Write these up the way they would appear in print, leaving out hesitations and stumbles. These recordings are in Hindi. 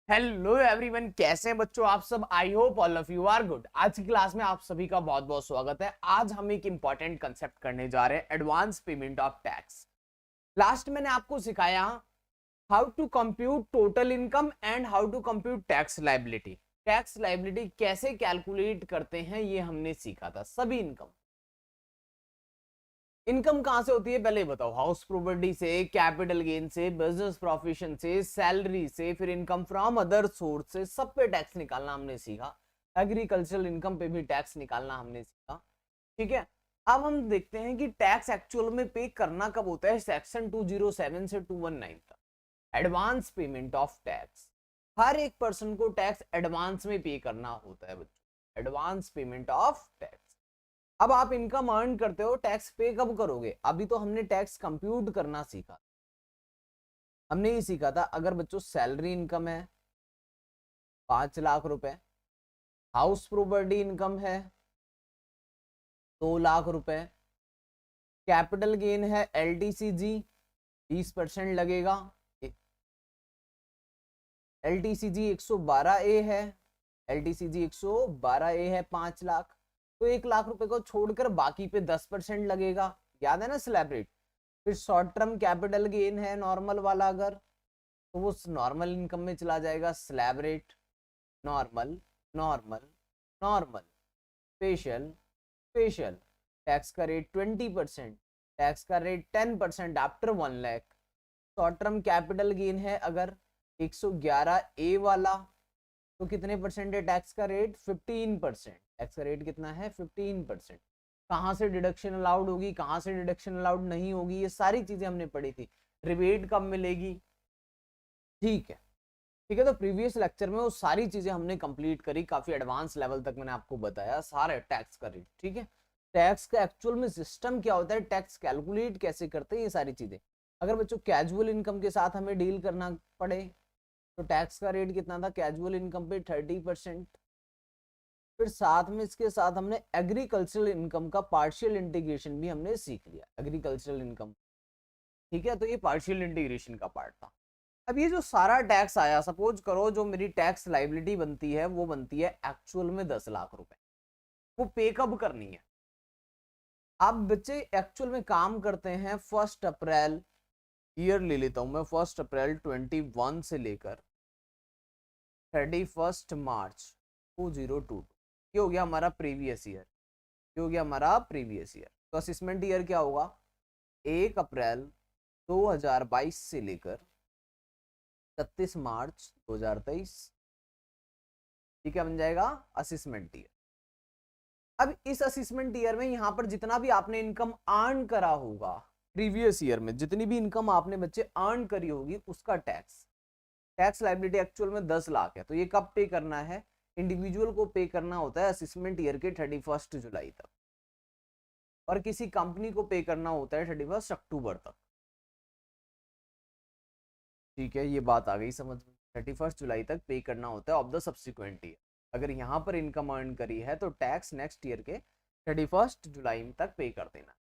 हेलो एवरीवन, कैसे हैं बच्चों आप सब। I hope all of you are good. आज की क्लास में आप सभी का बहुत बहुत स्वागत है। आज हम एक इंपॉर्टेंट कंसेप्ट करने जा रहे हैं, advance payment of tax. Last मैंने आपको सिखाया how to compute total income and how to compute tax liability. Tax liability कैसे कैलकुलेट करते हैं ये हमने सीखा था। सभी इनकम कहां से होती है पहले बताओ। हाउस प्रॉपर्टी से, कैपिटल गेन से, बिजनेस प्रोफिशन से, सैलरी से, फिर इनकम फ्रॉम अदर सोर्स से, सब पे टैक्स निकालना हमने सीखा। एग्रीकल्चरल इनकम पे भी टैक्स निकालना हमने सीखा। ठीक है, अब हम देखते हैं कि टैक्स एक्चुअल में पे करना कब होता है। सेक्शन 207 से 219 तक एडवांस पेमेंट ऑफ टैक्स। हर एक पर्सन को टैक्स एडवांस में पे करना होता है बच्चों, एडवांस पेमेंट ऑफ टैक्स। अब आप इनकम अर्न करते हो, टैक्स पे कब करोगे। अभी तो हमने टैक्स कंप्यूट करना सीखा। हमने ये सीखा था अगर बच्चों सैलरी इनकम है 5 लाख रुपए, हाउस प्रॉपर्टी इनकम है 2 लाख रुपए, कैपिटल गेन है LTCG 20% लगेगा, LTCG 112A है, LTCG 112A है 5 लाख, तो 1 लाख रुपए को छोड़कर बाकी पे 10% लगेगा। याद है ना स्लैब रेट। फिर शॉर्ट टर्म कैपिटल गेन है नॉर्मल वाला, अगर तो वो नॉर्मल इनकम में चला जाएगा। Slab rate, normal, normal, normal, special, special. Tax का रेट 20%, टैक्स का rate 10% after 1 lakh. Short term capital gain है अगर 111A वाला, तो कितने परसेंट है टैक्स का रेट? 15%। टैक्स का रेट कितना है? 15%। कहां से डिडक्शन अलाउड होगी, कहां से डिडक्शन अलाउड नहीं होगी, ये सारी चीजें हमने पढ़ी थी। रिबेट कब मिलेगी, ठीक है। ठीक है, तो प्रीवियस लेक्चर में वो सारी चीजें हमने कंप्लीट करी। काफी एडवांस लेवल तक मैंने आपको बताया सारे टैक्स का रेट। ठीक है, टैक्स का एक्चुअल में सिस्टम क्या होता है, टैक्स कैलकुलेट कैसे करते हैं, ये सारी चीजें। अगर बच्चों कैजुअल इनकम के साथ हमें डील करना पड़े तो टैक्स का रेट कितना था कैजुअल इनकम पे? 30%। फिर साथ में इसके साथ हमने एग्रीकल्चरल इनकम का पार्शियल इंटीग्रेशन भी हमने सीख लिया, एग्रीकल्चरल इनकम। ठीक है, तो ये पार्शियल इंटीग्रेशन का पार्ट था। अब ये जो सारा टैक्स आया, सपोज करो जो मेरी टैक्स लाइबिलिटी बनती है वो बनती है एक्चुअल में 10 लाख रुपए। वो पे कब करनी है? आप बच्चे एक्चुअल में काम करते हैं 1 अप्रैल, ईयर ले लेता हूं मैं, 1 अप्रैल 21 से लेकर 31 मार्च 2022। ये हो गया हमारा प्रीवियस ईयर, ये हो गया हमारा प्रीवियस ईयर। तो असेसमेंट ईयर क्या होगा? 1 अप्रैल 2022 से लेकर 31 मार्च 2023। ठीक है, बन जाएगा असेसमेंट ईयर। अब इस असेसमेंट ईयर में यहां पर जितना भी आपने इनकम अर्न करा होगा प्रीवियस ईयर में, जितनी भी इनकम आपने बच्चे अर्न करी होगी उसका टैक्स, टैक्स लायबिलिटी एक्चुअल में 10 लाख है, तो ये कब पे करना है? इंडिविजुअल को पे करना होता है असेसमेंट ईयर के 31 जुलाई तक, और किसी कंपनी को पे करना होता है 31 अक्टूबर तक। ठीक है, ये बात आ गई समझ में। 31 जुलाई तक पे करना होता है ऑफ द सब्सिक्वेंट ईयर। अगर यहाँ पर इनकम अर्न करी है तो टैक्स नेक्स्ट ईयर के 31 जुलाई तक पे कर देना।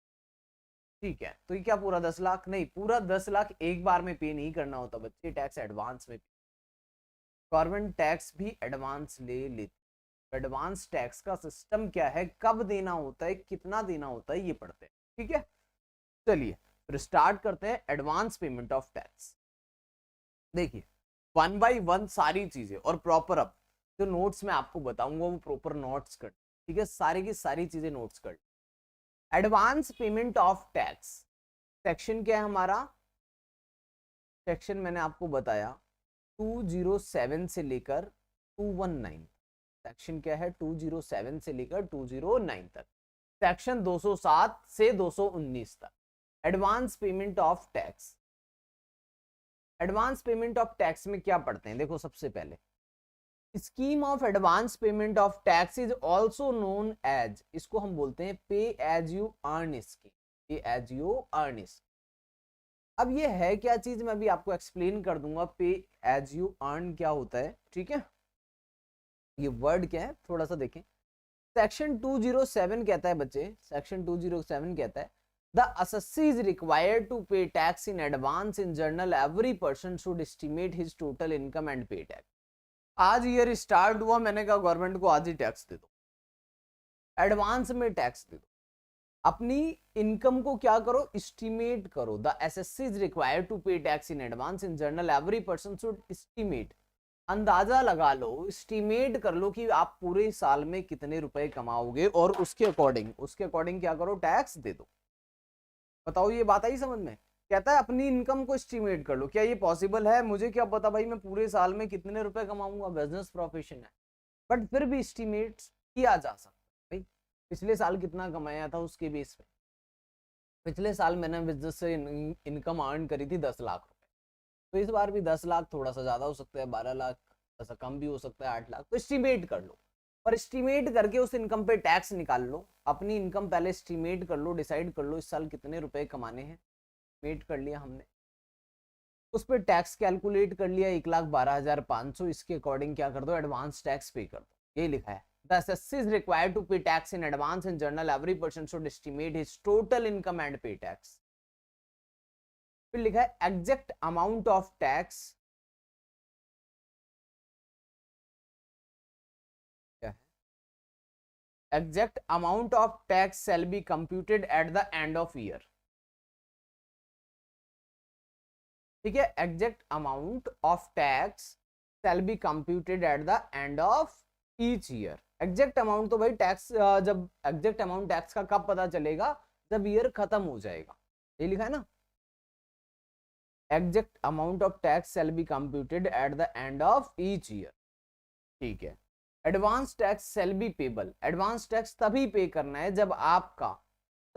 ठीक है, तो ये क्या पूरा 10 लाख? नहीं, पूरा 10 लाख एक बार में पे नहीं करना होता बच्चे, टैक्स एडवांस में। गवर्नमेंट टैक्स भी एडवांस ले लेती। एडवांस टैक्स का सिस्टम क्या है, कब देना होता है, कितना देना होता है, ये पढ़ते हैं। ठीक है, चलिए फिर स्टार्ट करते हैं एडवांस पेमेंट ऑफ टैक्स। देखिए 1 बाय 1 सारी चीजें, और प्रॉपर अब जो नोट्स मैं आपको बताऊंगा वो प्रॉपर नोट्स कर। ठीक है, सारी की सारी चीजें नोट्स कर। Advance payment of tax section क्या है हमारा? सेक्शन मैंने आपको बताया 207 से लेकर 219। सेक्शन क्या है? 207 से लेकर 209 तक। सेक्शन 207 से 219 तक advance payment of tax. Advance payment of tax में क्या पढ़ते हैं? देखो सबसे पहले scheme of advance payment of tax is also known as, इसको हम बोलते हैं pay as you earn scheme, pay as you earn scheme. अब ये है क्या चीज, मैं भी आपको एक्सप्लेन कर दूंगा पे एज यू अर्न क्या होता है। ठीक है, ये वर्ड क्या है थोड़ा सा देखें। सेक्शन 207 कहता है बच्चे, सेक्शन 207 कहता है the assessee is required to pay tax in advance in journal, every person should estimate his total income and pay tax। आज ईयर स्टार्ट हुआ, मैंने कहा गवर्नमेंट को आज ही टैक्स दे दो, एडवांस में टैक्स दे दो। अपनी इनकम को क्या करो, एस्टिमेट करो। The SSC is required to pay tax in advance in general, every person should estimate, अंदाजा लगा लो, एस्टिमेट कर लो कि आप पूरे साल में कितने रुपए कमाओगे और उसके अकॉर्डिंग क्या करो, टैक्स दे दो। बताओ ये बात आई समझ में? कहता है अपनी इनकम को एस्टिमेट कर लो। क्या ये पॉसिबल है? मुझे क्या पता भाई मैं पूरे साल में कितने रुपए कमाऊंगा, बिजनेस प्रोफेशन है, बट फिर भी एस्टिमेट किया जा सकता है। भाई पिछले साल कितना कमाया था उसके बेस पे, पिछले साल मैंने बिजनेस से इनकम अर्न करी थी 10 लाख रुपए, तो इस बार भी 10 लाख, थोड़ा सा ज्यादा हो सकता है 12 लाख, थोड़ा सा कम भी हो सकता है 8 लाख। तो एस्टिमेट कर लो और एस्टिमेट करके उस इनकम पे टैक्स निकाल लो। अपनी इनकम पहले एस्टिमेट कर लो, डिसाइड कर लो इस साल कितने रुपए कमाने हैं, एस्टिमेट कर लिया हमने, उस पर टैक्स कैलकुलेट कर लिया 1,12,500, इसके अकॉर्डिंग क्या कर दो, एडवांस टैक्स पे कर दो। ये लिखा है the assessee is required to pay tax in advance in journal, every person should estimate his total income and pay tax। फिर लिखा है एग्जैक्ट अमाउंट ऑफ टैक्स, क्या है, exact amount of tax shall be computed at the end of year। ठीक है, exact amount of tax shall be computed at the end of each year। Exact amount तो भाई टैक्स, जब एग्जैक्ट अमाउंट टैक्स का कब पता चलेगा, जब ईयर खत्म हो जाएगा। ये लिखा है ना, exact amount of tax shall be computed at the end of each year. ठीक है, advance tax shall be payable, advance tax तभी पे करना है जब आपका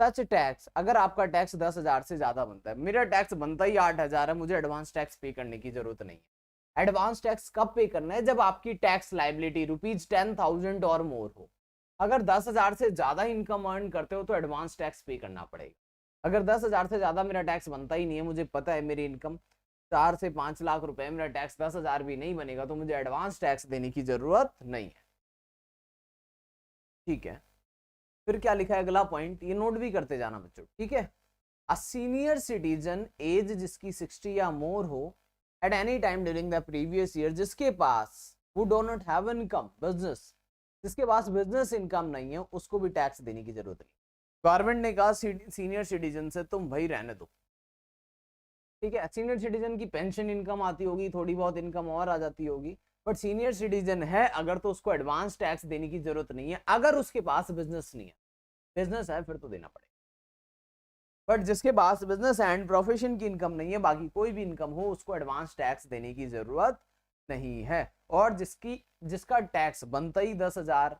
सच टैक्स, अगर आपका टैक्स 10,000 से ज्यादा बनता है, मेरा टैक्स बनता ही 8,000 है, मुझे एडवांस टैक्स पे करने की जरूरत नहीं है। एडवांस टैक्स कब पे करना है, जब आपकी टैक्स लाइबिलिटी ₹10,000 और मोर हो। अगर 10,000 से ज्यादा इनकम अर्न करते हो तो एडवांस टैक्स पे करना पड़ेगा। अगर 10,000 से ज्यादा मेरा टैक्स बनता ही नहीं है, मुझे पता है मेरी इनकम 4 से 5 लाख रुपए, मेरा टैक्स 10,000 भी नहीं बनेगा, तो मुझे एडवांस टैक्स देने की जरूरत नहीं है। ठीक है, फिर क्या लिखा है अगला पॉइंट, ये नोट भी करते जाना बच्चों। ठीक है, अ सीनियर सिटीजन, एज जिसकी 60 या मोर हो, at any time during the previous year, जिसके पास, who do not have income business, जिसके पास बिजनेस इनकम नहीं है, उसको भी टैक्स देने की जरूरत नहीं। गवर्नमेंट ने कहा सीनियर सिटीजन से तुम भाई रहने दो। ठीक है, सीनियर सिटीजन की पेंशन इनकम आती होगी, थोड़ी बहुत इनकम और आ जाती होगी, बट सीनियर सिटीजन है अगर, तो उसको एडवांस टैक्स देने की जरूरत नहीं है अगर उसके पास बिजनेस नहीं है। बिजनेस है फिर तो देना पड़ेगा, बट जिसके पास बिजनेस एंड प्रोफेशन की इनकम नहीं है, बाकी कोई भी इनकम हो, उसको एडवांस टैक्स देने की जरूरत नहीं है। और जिसका टैक्स बनता ही 10,000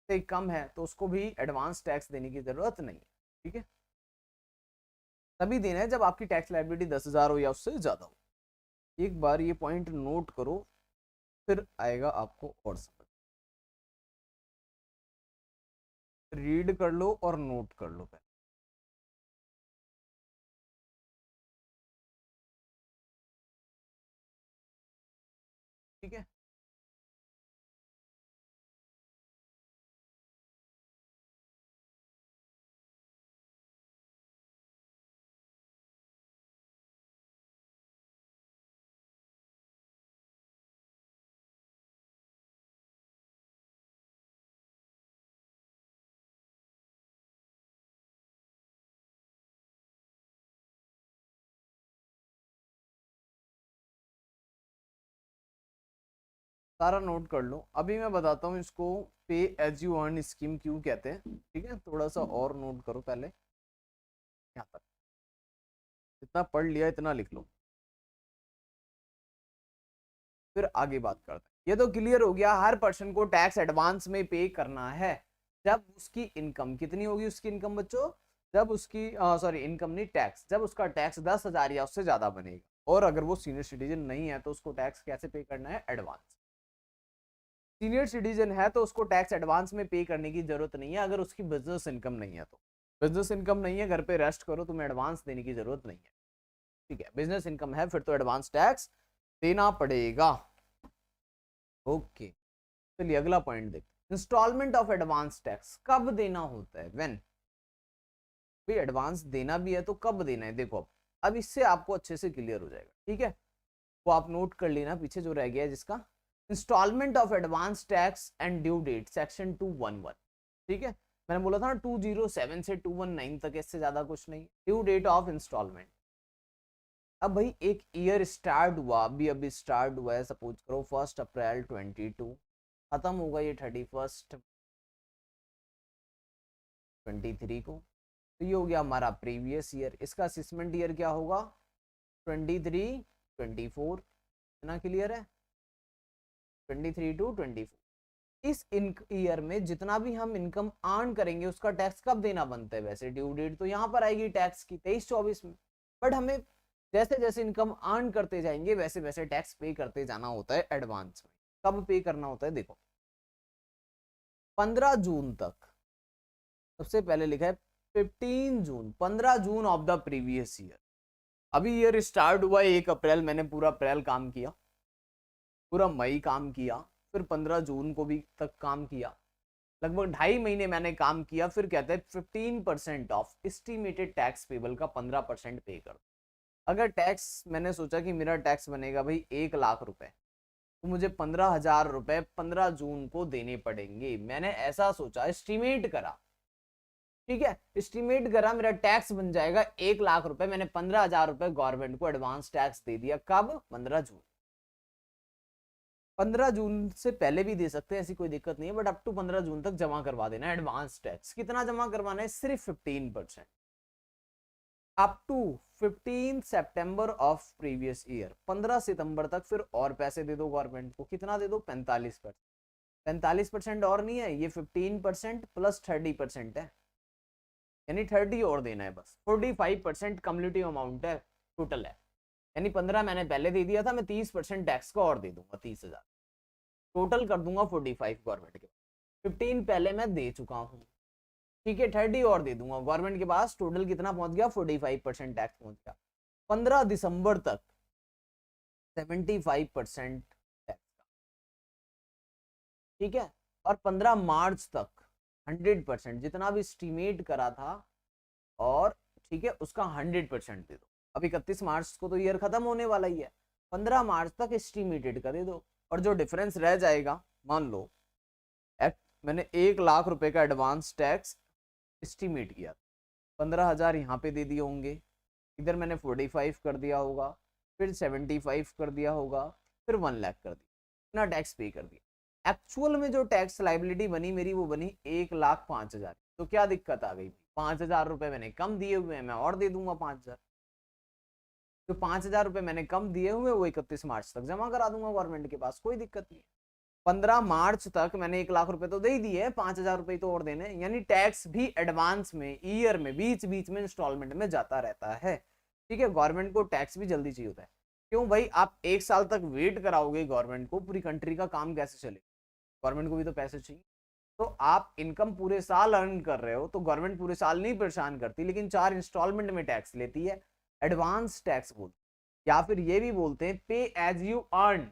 से कम है, तो उसको भी एडवांस टैक्स देने की जरूरत नहीं है। ठीक है, तभी देना है जब आपकी टैक्स लायबिलिटी 10,000 हो या उससे ज्यादा हो। एक बार ये पॉइंट नोट करो, फिर आएगा आपको और समझ, रीड कर लो और नोट कर लो पहले। ठीक है, सारा नोट कर लो। अभी मैं बताता हूँ इसको पे एज यू अर्न स्कीम क्यों कहते हैं। ठीक है, थोड़ा सा और नोट करो पहले, यहाँ तक जितना पढ़ लिया इतना लिख लो, फिर आगे बात करते हैं। ये तो क्लियर हो गया, हर पर्सन को टैक्स एडवांस में पे करना है जब उसकी इनकम कितनी होगी, उसकी इनकम बच्चों, जब उसकी सॉरी इनकम नहीं, टैक्स, जब उसका टैक्स 10,000 या उससे ज्यादा बनेगा। और अगर वो सीनियर सिटीजन नहीं है तो उसको टैक्स कैसे पे करना है, एडवांस। सीनियर सिटीजन है तो उसको टैक्स एडवांस में पे करने की जरूरत नहीं है अगर उसकी बिजनेस इनकम नहीं है तो। बिजनेस इनकम नहीं है, घर पे रेस्ट करो, तुम्हें एडवांस देने की जरूरत नहीं है। ठीक है, बिजनेस इनकम है फिर तो एडवांस टैक्स देना पड़ेगा। ओके, चलिए अगला पॉइंट देखते। इंस्टॉलमेंट ऑफ एडवांस टैक्स कब देना होता है, व्हेन। भाई एडवांस देना भी है तो कब देना है, देखो अब इससे आपको अच्छे से क्लियर हो जाएगा। ठीक है, वो आप नोट कर लेना पीछे जो रह गया है जिसका। Instalment of advance tax and due date section 211, ठीक है, मैंने बोला था ना 207 से 219 तक, इससे ज्यादा कुछ नहीं। ड्यू डेट ऑफ इंस्टॉलमेंट, अब भाई एक ईयर स्टार्ट हुआ, अभी स्टार्ट हुआ है, सपोज करो 1 अप्रैल 22, खत्म होगा ये 31 23 को, तो ये हो गया हमारा प्रीवियस ईयर। इसका असेसमेंट ईयर क्या होगा 23 24, इतना क्लियर है, 23 to 24। इस ईयर में जितना भी हम इनकम अर्न करेंगे उसका टैक्स कब देना बनता है, वैसे ड्यू डेट तो यहाँ पर आएगी टैक्स की 23-24 में, बट हमें जैसे जैसे इनकम अर्न करते जाएंगे वैसे वैसे टैक्स पे करते जाना होता है एडवांस में। कब पे करना होता है देखो, 15 जून तक, सबसे पहले लिखा है 15 जून, 15 June of the previous year. अभी ईयर स्टार्ट हुआ 1 अप्रैल, मैंने पूरा अप्रैल काम किया, पूरा मई काम किया, फिर 15 जून को भी तक काम किया, लगभग 2.5 महीने मैंने काम किया, फिर कहते हैं 15% ऑफ एस्टिमेटेड टैक्स पेबल का 15% पे कर। अगर टैक्स मैंने सोचा कि मेरा टैक्स बनेगा भाई 1 लाख रुपए, तो मुझे 15,000 रुपए 15 जून को देने पड़ेंगे, मैंने ऐसा सोचा, एस्टिमेट करा, ठीक है, एस्टिमेट करा, मेरा टैक्स बन जाएगा 1 लाख रुपए, मैंने 15,000 रुपए गवर्नमेंट को एडवांस टैक्स दे दिया, कब 15 जून। 15 जून से पहले भी दे सकते हैं, ऐसी कोई दिक्कत नहीं है, बट अप टू 15 जून तक जमा करवा देना एडवांस टैक्स। कितना जमा करवाना है, सिर्फ 15%, अप टू 15 सितंबर ऑफ प्रीवियस ईयर, 15 सितंबर तक फिर और पैसे दे दो गवर्नमेंट को, कितना दे दो 45%, 45% और नहीं है, ये 15% प्लस 30% है, यानी 30 और देना है बस, 45% कम्युलेटिव अमाउंट है, टोटल है, यानी 15 मैंने पहले दे दिया था, मैं 30% टैक्स का और दे दूंगा, 30,000 टोटल कर दूंगा 45 गवर्नमेंट के, 15 पहले मैं दे चुका हूँ, ठीक है, 30 और दे दूंगा गवर्नमेंट के पास, टोटल कितना पहुंच गया 45% टैक्स पहुंच गया। 15 दिसंबर तक 75% टैक्स का, ठीक है, और 15 मार्च तक 100%, जितना भी एस्टिमेट करा था, और ठीक है उसका 100% दे दो। अब 31 मार्च को तो ईयर खत्म होने वाला ही है, 15 मार्च तक एस्टिमेटेड का दे दो, और जो डिफरेंस रह जाएगा, मान लो मैंने 1 लाख रुपए का एडवांस टैक्स एस्टिमेट किया, 15,000 यहाँ पे दे दिए होंगे, इधर मैंने 45 कर दिया होगा, फिर 75 कर दिया होगा, फिर 1 लाख कर दिया, इतना टैक्स पे कर दिया। एक्चुअल में जो टैक्स लाइबिलिटी बनी मेरी, वो बनी 1,05,000। तो क्या दिक्कत आ गई, 5,000 रुपए मैंने कम दिए हुए हैं, मैं और दे दूंगा 5,000, तो 5,000 रुपए मैंने कम दिए हुए वो 31 मार्च तक जमा करा दूंगा गवर्नमेंट के पास, कोई दिक्कत नहीं। 15 मार्च तक मैंने 1 लाख रुपए तो दे ही दिए, 5,000 रुपए तो और देने, यानी टैक्स भी एडवांस में ईयर में बीच बीच में इंस्टॉलमेंट में जाता रहता है, ठीक है। गवर्नमेंट को टैक्स भी जल्दी चाहिए होता है, क्यों भाई, आप 1 साल तक वेट कराओगे गवर्नमेंट को, पूरी कंट्री का काम कैसे चलेगा, गवर्नमेंट को भी तो पैसे चाहिए। तो आप इनकम पूरे साल अर्न कर रहे हो, तो गवर्नमेंट पूरे साल नहीं परेशान करती, लेकिन 4 इंस्टॉलमेंट में टैक्स लेती है, एडवांस टैक्स बोलते, या फिर ये भी बोलते हैं पे एज यू अर्न,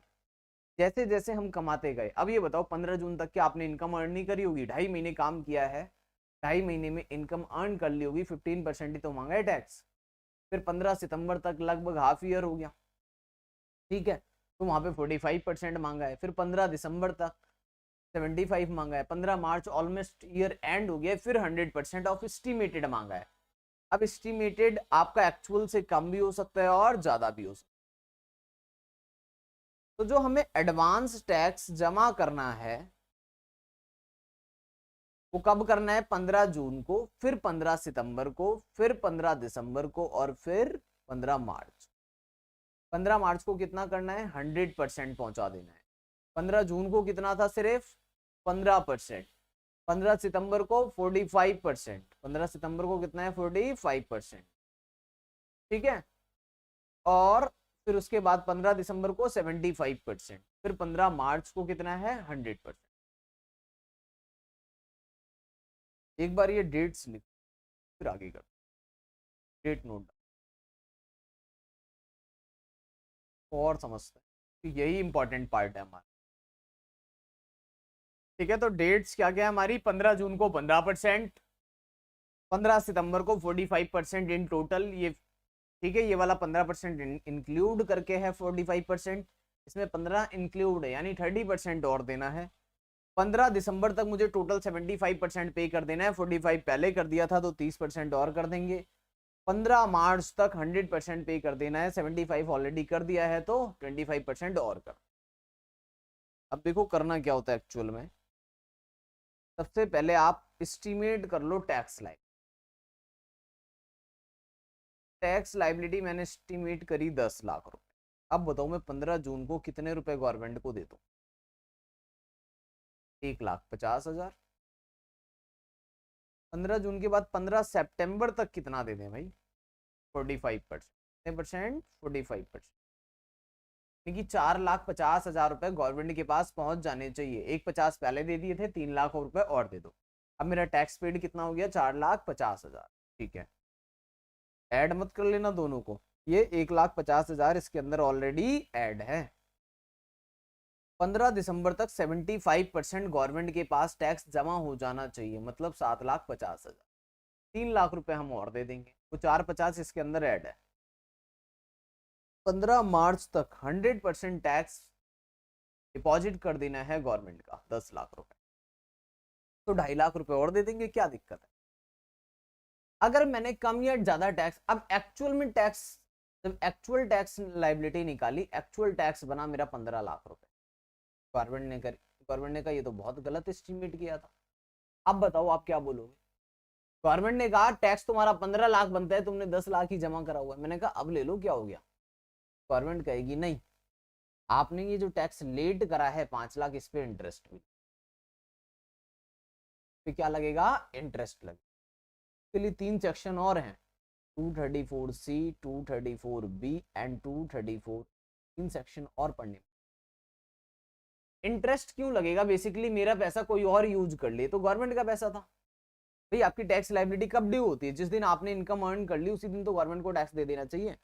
जैसे जैसे हम कमाते गए। अब ये बताओ 15 जून तक क्या आपने इनकम अर्न नहीं करी होगी, 2.5 महीने काम किया है, 2.5 महीने में इनकम अर्न कर ली होगी, 15% ही तो मांगा है टैक्स। फिर 15 सितंबर तक लगभग हाफ ईयर हो गया, ठीक है, तो वहां पे 45% मांगा है, फिर 15 दिसंबर तक 75 मांगा है, 15 मार्च ऑलमोस्ट ईयर एंड हो गया, फिर 100% ऑफ एस्टिमेटेड मांगा है। अब एस्टिमेटेड आपका एक्चुअल से कम भी हो सकता है और ज्यादा भी हो सकता है, तो जो हमें एडवांस टैक्स जमा करना है वो कब करना है, 15 जून को, फिर 15 सितंबर को, फिर 15 दिसंबर को, और फिर 15 मार्च। 15 मार्च को कितना करना है, 100% पहुंचा देना है। 15 जून को कितना था, सिर्फ 15%। 15 सितंबर को 45%, 15 सितंबर को कितना है 45%, ठीक है, और फिर उसके बाद 15 दिसंबर को 75%, फिर 15 मार्च को कितना है 100%। एक बार ये डेट्स लिख, फिर आगे कर, डेट नोट और समझते हैं, तो यही इंपॉर्टेंट पार्ट है हमारा, ठीक है। तो डेट्स क्या क्या है हमारी, 15 जून को 15%, 15 सितंबर को 45% इन टोटल, ये ठीक है, ये वाला 15% इंक्लूड करके है 45%, इसमें 15 इंक्लूड है यानी 30% और देना है। 15 दिसंबर तक मुझे टोटल 75% पे कर देना है, 45 पहले कर दिया था तो 30% और कर देंगे। 15 मार्च तक 100% पे कर देना है, 75 ऑलरेडी कर दिया है तो 25% और कर। अब देखो करना क्या होता है एक्चुअल में। सबसे पहले आप एस्टिमेट कर लो टैक्स लाइफ। टैक्स लाइबिलिटी मैंने एस्टिमेट करी 10 लाख रुपए। अब बताओ मैं 15 जून को कितने रुपए गवर्नमेंट को दे दूं? 1,50,000। 15 जून के बाद 15 सितंबर तक कितना दे दें भाई? 45%। कितने परसेंट? 45%। क्योंकि 4,50,000 रुपए गवर्नमेंट के पास पहुंच जाने चाहिए। 1,50 पहले दे दिए थे, 3 लाख रुपए और दे दो। अब मेरा टैक्स पेड कितना हो गया? 4,50,000। ठीक है, ऐड मत कर लेना दोनों को, ये 1,50,000 इसके अंदर ऑलरेडी ऐड है। 15 दिसंबर तक 75% गवर्नमेंट के पास टैक्स जमा हो जाना चाहिए, मतलब 7,50,000। 3 लाख रुपए हम और दे देंगे, तो 450 इसके अंदर ऐड है। 15 मार्च तक 100% टैक्स डिपॉजिट कर देना है गवर्नमेंट का, 10 लाख रुपए, तो 2.5 लाख रुपए और दे देंगे, क्या दिक्कत है? अगर मैंने कम या ज्यादा टैक्स, अब एक्चुअल में टैक्स, जब एक्चुअल टैक्स लाइबिलिटी निकाली, एक्चुअल टैक्स बना मेरा 15 लाख रुपए। गवर्नमेंट ने कहा ये तो बहुत गलत एस्टिमेट किया था। अब बताओ आप क्या बोलोगे? गवर्नमेंट ने कहा टैक्स तुम्हारा 15 लाख बनता है, तुमने 10 लाख ही जमा करा हुआ है। मैंने कहा अब ले लो, क्या हो गया? गवर्नमेंट कहेगी नहीं, आपने ये जो टैक्स लेट करा है 5 लाख, इस पे इंटरेस्ट भी, फिर क्या लगेगा? इंटरेस्ट लगेगा। इसके लिए 3 सेक्शन और हैं, 234C, 234B एंड 234। 3 सेक्शन और पढ़ने। इंटरेस्ट क्यों लगेगा? बेसिकली मेरा पैसा कोई और यूज कर ले, तो गवर्नमेंट का पैसा था भाई। आपकी टैक्स लाइबिलिटी कब ड्यू होती है? जिस दिन आपने इनकम अर्न कर ली उसी दिन तो गवर्नमेंट को टैक्स दे देना चाहिए।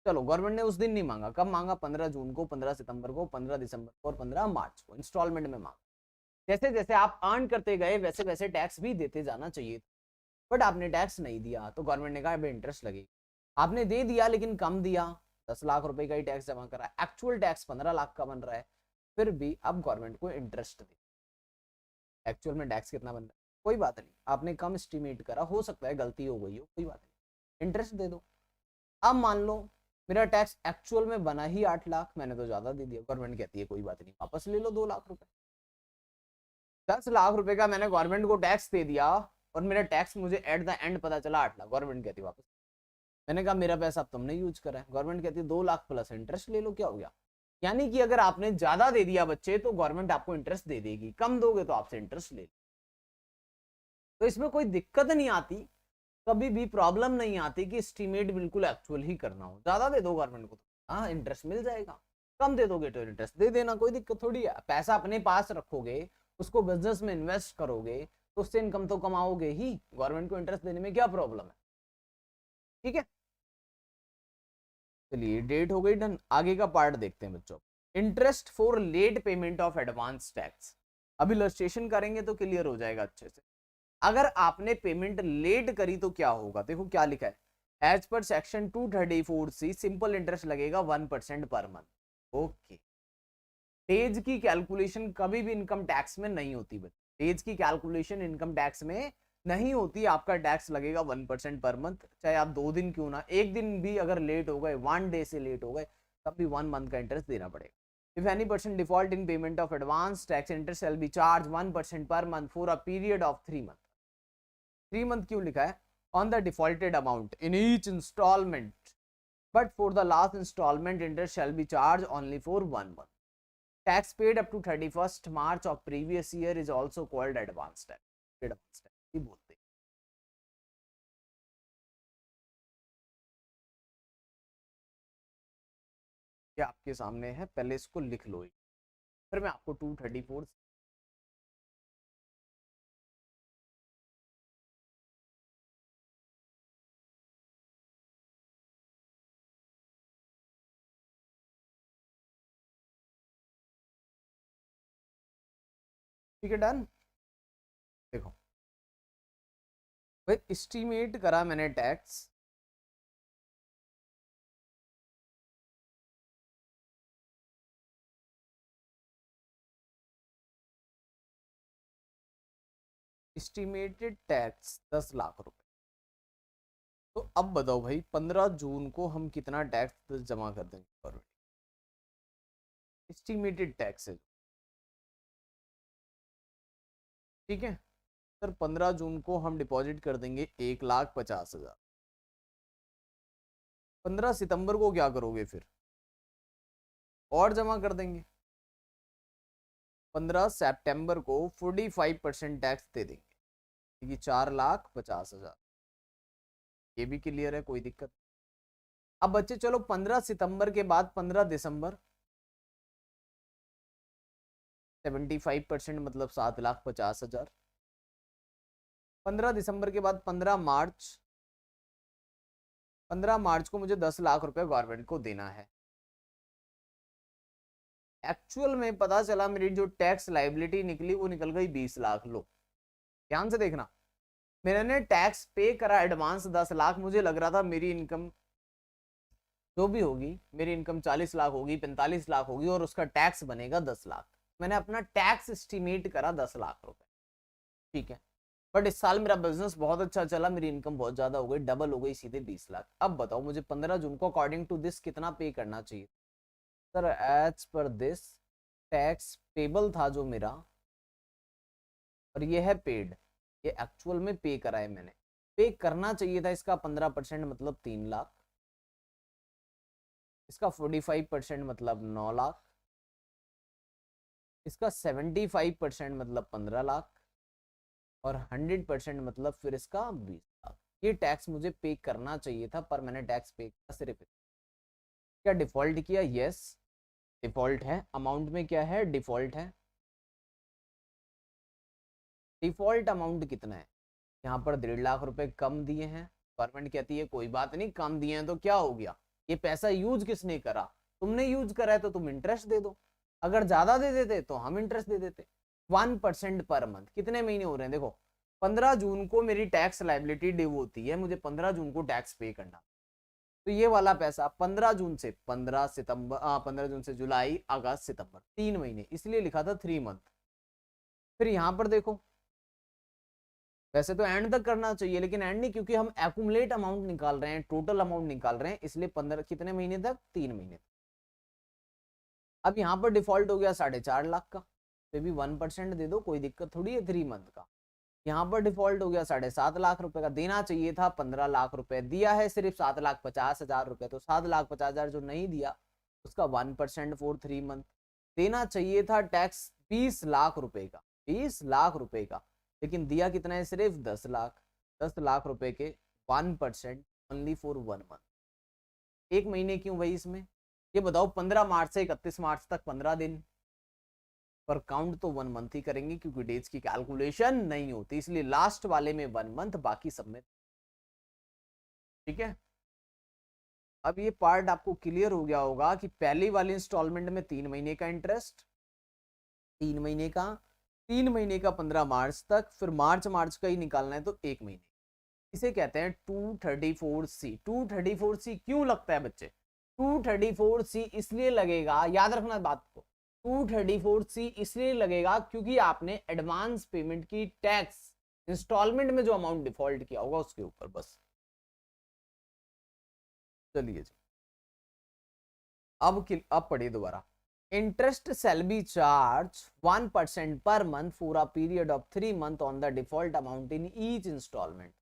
चलो गवर्नमेंट ने उस दिन नहीं मांगा, कब मांगा? 15 जून को, 15 सितंबर को, 15 दिसंबर को और 15 मार्च को इंस्टॉलमेंट में मांगा। जैसे जैसे आप अर्न करते गए वैसे वैसे टैक्स भी देते जाना चाहिए, बट आपने टैक्स नहीं दिया तो गवर्नमेंट ने कहा अभी इंटरेस्ट लगेगी। आपने दे दिया लेकिन कम दिया, 10 लाख रुपए का ही टैक्स जमा करा, एक्चुअल टैक्स 15 लाख का बन रहा है, फिर भी अब गवर्नमेंट को इंटरेस्ट दे। एक्चुअल में टैक्स कितना बन रहा है? कोई बात नहीं, आपने कम एस्टिमेट करा, हो सकता है गलती हो गई हो, कोई बात नहीं, इंटरेस्ट दे दो। अब मान लो मेरा टैक्स एक्चुअल में बना ही 8 लाख, मैंने तो ज्यादा दे दिया, गवर्नमेंट कहती है कोई बात नहीं, वापस ले लो 2 लाख रुपए। 10 लाख रुपए का मैंने गवर्नमेंट को टैक्स दे दिया और मेरा टैक्स मुझे एट द एंड पता चला 8 लाख, गवर्नमेंट कहती वापस। मैंने कहा मेरा पैसा अब तुमने यूज करा है, गवर्नमेंट कहती है 2 लाख प्लस इंटरेस्ट ले लो, क्या हो गया? यानी कि अगर आपने ज्यादा दे दिया बच्चे तो गवर्नमेंट आपको इंटरेस्ट दे देगी, कम दोगे तो आपसे इंटरेस्ट ले। तो इसमें कोई दिक्कत नहीं आती, कभी भी प्रॉब्लम नहीं आती कि एस्टीमेट बिल्कुल एक्चुअल ही करना हो। ज्यादा दे दो गवर्नमेंट को, हाँ इंटरेस्ट मिल जाएगा, कम दे दोगे तो इंटरेस्ट दे देना, कोई दिक्कत थोड़ी है। पैसा अपने पास रखोगे, उसको बिजनेस में इन्वेस्ट करोगे तो उससे इनकम तो कमाओगे ही, गवर्नमेंट को इंटरेस्ट देने में क्या प्रॉब्लम है? ठीक है, चलिए डेट हो गई डन। आगे का पार्ट देखते हैं बच्चों। Interest for late payment of advance tax. अभी इलस्ट्रेशन करेंगे तो क्लियर हो जाएगा अच्छे से। अगर आपने पेमेंट लेट करी तो क्या होगा? देखो क्या लिखा है, as per section 234C simple interest लगेगा 1% पर मंथ। ओके, पेज की कैलकुलेशन कभी भी इनकम टैक्स में नहीं होती बच्चे, पेज की कैलकुलेशन इनकम टैक्स में नहीं होती। आपका टैक्स लगेगा 1% पर मंथ, चाहे आप 2 दिन क्यों ना, एक दिन भी अगर लेट हो गए, 1 डे से लेट हो गए, तब भी 1 मंथ का इंटरेस्ट देना पड़ेगा। If any person default in payment of advance tax, interest shall be charged 1% per month for a period of 3 months. 3 month क्यों लिखा है? On the defaulted amount in each instalment, but for the last instalment interest shall be charge only for 1 month. Tax paid up to 31st March of previous year is also called advance tax. Advance tax ही बोलते हैं। ये आपके सामने है, पहले इसको लिख लो, फिर मैं आपको 234। ठीक है डन। देखो भाई, एस्टिमेट करा मैंने टैक्स, एस्टिमेटेड टैक्स 10 लाख रुपए। तो अब बताओ भाई 15 जून को हम कितना टैक्स जमा कर देंगे गवर्नमेंट? एस्टिमेटेड टैक्स है, ठीक है सर। 15 जून को हम डिपॉजिट कर देंगे 1,50,000। 15 सितंबर को क्या करोगे फिर? और जमा कर देंगे। 15 सितंबर को 45% टैक्स दे देंगे, क्योंकि 4,50,000। ये भी क्लियर है, कोई दिक्कत। अब बच्चे चलो 15 सितंबर के बाद 15 दिसंबर 75% मतलब 7,50,000। 15 दिसंबर के बाद 15 मार्च, 15 मार्च को मुझे 10 लाख रुपए गवर्नमेंट को देना है। एक्चुअल में पता चला मेरी जो टैक्स लाइबिलिटी निकली वो निकल गई 20 लाख। लो ध्यान से देखना, मैंने टैक्स पे करा एडवांस 10 लाख। मुझे लग रहा था मेरी इनकम जो भी होगी, मेरी इनकम 40 लाख होगी, 45 लाख होगी और उसका टैक्स बनेगा 10 लाख। मैंने अपना टैक्स एस्टिमेट करा 10 लाख रुपए, ठीक है। बट इस साल मेरा बिजनेस बहुत अच्छा चला, मेरी इनकम बहुत ज्यादा हो गई, डबल हो गई, सीधे 20 लाख। अब बताओ मुझे 15 जून को अकॉर्डिंग टू दिस कितना पे करना चाहिए? Sir as per this tax payable था जो मेरा, और ये है पेड, ये एक्चुअल में पे करा है मैंने। पे करना चाहिए था इसका 15% मतलब 3 लाख, इसका 45% मतलब 9 लाख, इसका 75% मतलब 15 लाख, और 100% मतलब फिर इसका 20 लाख। ये टैक्स मुझे पे करना चाहिए था, पर मैंने टैक्स पे किया सिर्फ। क्या डिफॉल्ट किया? यस डिफॉल्ट है। अमाउंट में क्या है? डिफॉल्ट है। डिफॉल्ट अमाउंट कितना है? यहाँ पर 1.5 लाख रुपए कम दिए हैं। गवर्नमेंट कहती है कोई बात नहीं, कम दिए हैं तो क्या हो गया, ये पैसा यूज किसने करा? तुमने यूज करा है तो तुम इंटरेस्ट दे दो। अगर ज्यादा दे देते तो हम इंटरेस्ट दे देते। 1% पर मंथ। कितने महीने हो रहे हैं देखो, 15 जून को मेरी टैक्स लाइबिलिटी ड्यू होती है, मुझे 15 जून को टैक्स पे करना। तो ये वाला पैसा 15 जून से 15 सितंबर 15 जून से जुलाई अगस्त सितंबर 3 महीने, इसलिए लिखा था 3 मंथ। फिर यहां पर देखो, वैसे तो एंड तक करना चाहिए लेकिन एंड नहीं, क्योंकि हम एक्यूमुलेट अमाउंट निकाल रहे हैं, टोटल अमाउंट निकाल रहे हैं, इसलिए 15 कितने महीने तक? 3 महीने तक। अब यहाँ पर डिफॉल्ट हो गया 4.5 लाख का, फिर भी 1% दे दो, कोई दिक्कत थोड़ी है 3 मंथ का। यहाँ पर डिफॉल्ट हो गया 7.5 लाख रुपए का, देना चाहिए था 15 लाख रुपए, दिया है सिर्फ 7,50,000 रुपए। तो 7,50,000 जो नहीं दिया उसका 1% फॉर 3 मंथ। देना चाहिए था टैक्स 20 लाख रुपए का, 20 लाख रुपए का, लेकिन दिया कितना है? सिर्फ 10 लाख। 10 लाख रुपए के 1% ओनली फॉर 1 मंथ। एक महीने क्यों भाई इसमें? ये बताओ 15 मार्च से 31 मार्च तक 15 दिन, पर काउंट तो 1 मंथ ही करेंगे क्योंकि डेट्स की कैलकुलेशन नहीं होती, इसलिए लास्ट वाले में 1 मंथ, बाकी सब में। ठीक है, अब ये पार्ट आपको क्लियर हो गया होगा कि पहली वाली इंस्टॉलमेंट में 3 महीने का इंटरेस्ट, 3 महीने का, 3 महीने का 15 मार्च तक, फिर मार्च का ही निकालना है तो 1 महीने। इसे कहते हैं 234C। 234C क्यों लगता है बच्चे? 234C इसलिए लगेगा, याद रखना बात को, 234C इसलिए लगेगा क्योंकि आपने एडवांस पेमेंट की टैक्स इंस्टॉलमेंट में जो अमाउंट डिफॉल्ट किया होगा उसके ऊपर। बस चलिए जी, अब पढ़िए दोबारा। Interest shall be charged 1% per month for a period of 3 months on the default amount in each installment,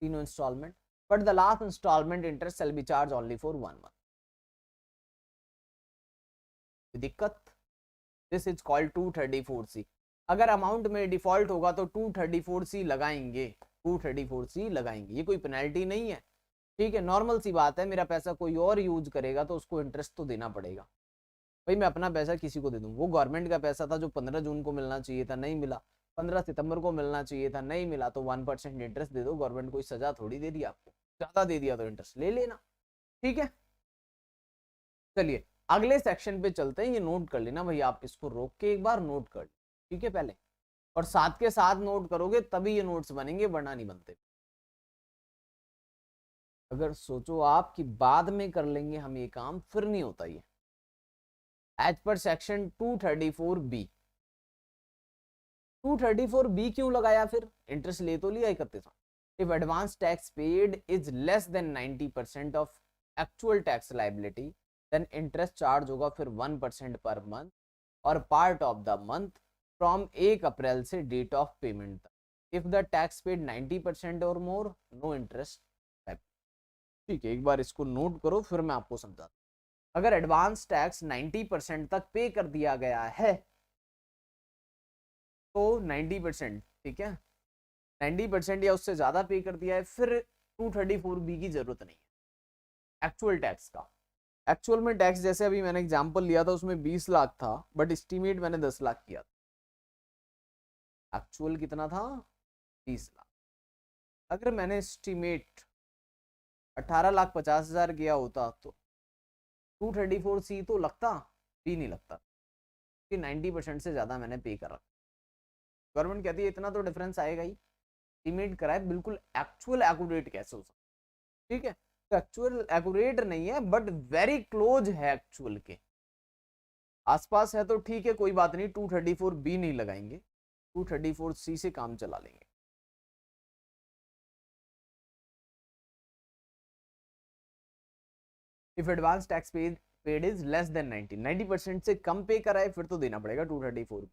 तीनों instalment, but the last installment interest shall be charged only for 1 month। दिक्कत? This is called 234C। अगर अमाउंट में डिफॉल्ट होगा तो 234C लगाएंगे, 234C लगाएंगे, ये कोई पेनल्टी नहीं है, ठीक है, नॉर्मल सी बात है। मेरा पैसा कोई और यूज करेगा तो उसको इंटरेस्ट तो देना पड़ेगा। भाई मैं अपना पैसा किसी को दे दूं, वो गवर्नमेंट का पैसा था जो 15 जून को मिलना चाहिए था, नहीं मिला, 15 सितंबर को मिलना चाहिए था, नहीं मिला, तो 1% इंटरेस्ट दे दो। गवर्नमेंट कोई सजा थोड़ी दे दी आपको, ज्यादा दे दिया तो इंटरेस्ट ले लेना, ठीक है। चलिए अगले सेक्शन पे चलते हैं, ये नोट कर लेना भाई, आप इसको रोक के एक बार नोट कर, ठीक है पहले, और साथ के साथ नोट करोगे तभी ये नोट्स बनेंगे, वरना नहीं बनते। अगर सोचो आप कि बाद में कर लेंगे हम ये काम, फिर नहीं होता ये। As per section 234B, 234B क्यों लगाया, फिर इंटरेस्ट ले तो लिया 31। If advance tax paid is less than 90% of actual tax liability then interest charge होगा फिर 1% पर मंथ और part of the month from 1 April से डेट ऑफ पेमेंट तक। इफ द टैक्स पेड 90% और मोर, नो इंटरेस्ट। ठीक है, एक बार इसको नोट करो फिर मैं आपको समझाता हूँ। अगर एडवांस टैक्स 90% तक पे कर दिया गया है तो 90%, ठीक है, 90% या उससे ज्यादा पे कर दिया है, फिर 234B की जरूरत नहीं है एक्चुअल टैक्स का। एक्चुअल में टैक्स जैसे अभी मैंने एग्जांपल लिया था उसमें 20 लाख था, बट एस्टीमेट मैंने 10 लाख किया था। एक्चुअल कितना था, 20 लाख। अगर मैंने एस्टीमेट 18,50,000 किया होता तो 234C तो लगता भी नहीं लगता कि 90% से ज्यादा मैंने पे कर रखा। गवर्नमेंट कहती है इतना तो डिफरेंस आएगा ही, एस्टीमेट कराए बिल्कुल एक्चुअल एक्यूरेट कैसे हो सकता, ठीक है। तो एक्चुअल एक्यूरेट नहीं है बट वेरी क्लोज है, एक्चुअल के आसपास है तो ठीक है, कोई बात नहीं, 234B नहीं लगाएंगे, 234C से काम चला लेंगे। If advance tax paid is less than 90% से कम पे कराए फिर तो देना पड़ेगा 234B,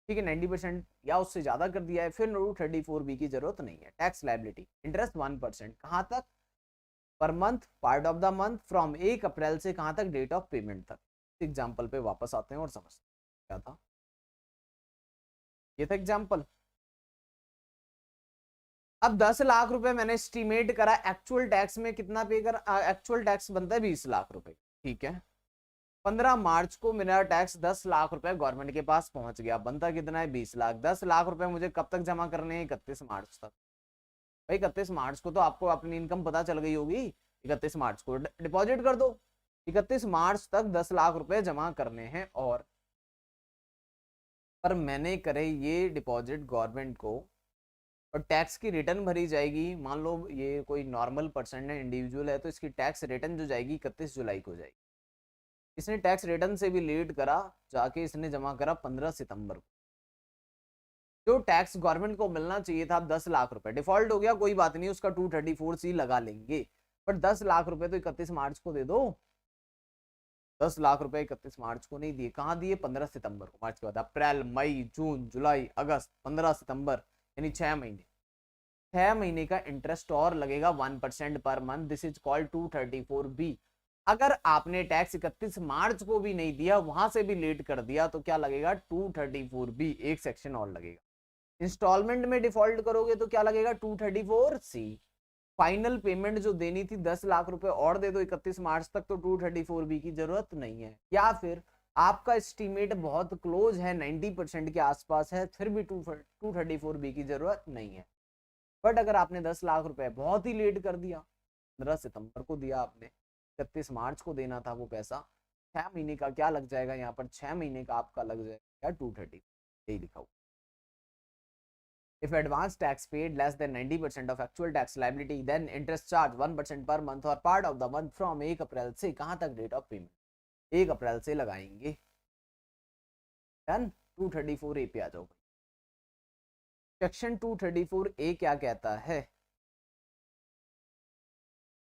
ठीक है। 90% या उससे ज्यादा कर दिया है फिर 234B की जरूरत नहीं है। टैक्स लायबिलिटी इंटरेस्ट 1%, कहां तक, per month, part of the month, from 1 April से कहां तक, डेट ऑफ पेमेंट तक। एग्जाम्पल पे वापस आते हैं और समझते हैं क्या था। ये था एग्जाम्पल। अब 10 लाख रुपए मैंने एस्टीमेट करा, एक्चुअल टैक्स में कितना पे कर, एक्चुअल टैक्स बनता है 20 लाख रुपए, ठीक है। 15 मार्च को मेरा टैक्स 10 लाख रुपए गवर्नमेंट के पास पहुंच गया, बनता कितना है 20 लाख। 10 लाख रुपए मुझे कब तक जमा करने हैं, 31 मार्च तक। भाई 31 मार्च को तो आपको अपनी इनकम पता चल गई होगी, 31 मार्च को डिपॉजिट कर दो। 31 मार्च तक 10 लाख रुपए जमा करने हैं, और पर मैंने करे ये डिपॉजिट गवर्नमेंट को और टैक्स की रिटर्न भरी जाएगी। मान लो ये कोई नॉर्मल पर्सन है, इंडिविजुअल है, तो इसकी टैक्स रिटर्न जो जाएगी 31 जुलाई को जाएगी। इसने टैक्स रिटर्न से भी लेट करा, जाके इसने जमा करा 15 सितंबर को। जो टैक्स गवर्नमेंट को मिलना चाहिए था 10 लाख रुपए, डिफॉल्ट हो गया, कोई बात नहीं, उसका 234C लगा लेंगे, बट 10 लाख रुपए तो 31 मार्च को दे दो। 10 लाख रुपए 31 मार्च को नहीं दिए, कहाँ दिए, 15 सितंबर को। मार्च के बाद अप्रैल, मई, जून, जुलाई, अगस्त, 15 सितंबर, यानी 6 महीने। 6 महीने का इंटरेस्ट और लगेगा 1% per month, this is called 234B। अगर आपने टैक्स 31 मार्च को भी नहीं दिया, वहां से भी लेट कर दिया, तो क्या लगेगा, 234B, एक सेक्शन और लगेगा। इंस्टॉलमेंट में डिफॉल्ट करोगे तो क्या लगेगा, 234C। फाइनल पेमेंट जो देनी थी 10 लाख रुपए और दे दो 31 मार्च तक, तो 234B की जरूरत नहीं है। या फिर आपका एस्टीमेट बहुत क्लोज है, 90% के आसपास है, फिर भी 234B की जरूरत नहीं है। बट अगर आपने 10 लाख रुपए बहुत ही लेट कर दिया, 15 सितंबर को दिया आपने, 31 मार्च को देना था वो पैसा, 6 महीने का क्या लग जाएगा यहाँ पर, 6 महीने का आपका लग जाएगा 230, यही लिखा हुआ। If advance tax paid less than 90% of actual tax liability, then interest charge 1% per month or part of the month from 1 April से कहां तक, डेट ऑफ पेमेंट, 1 अप्रैल से लगाएंगे। डन। 234A पे आ जाओ। सेक्शन 234A क्या कहता है,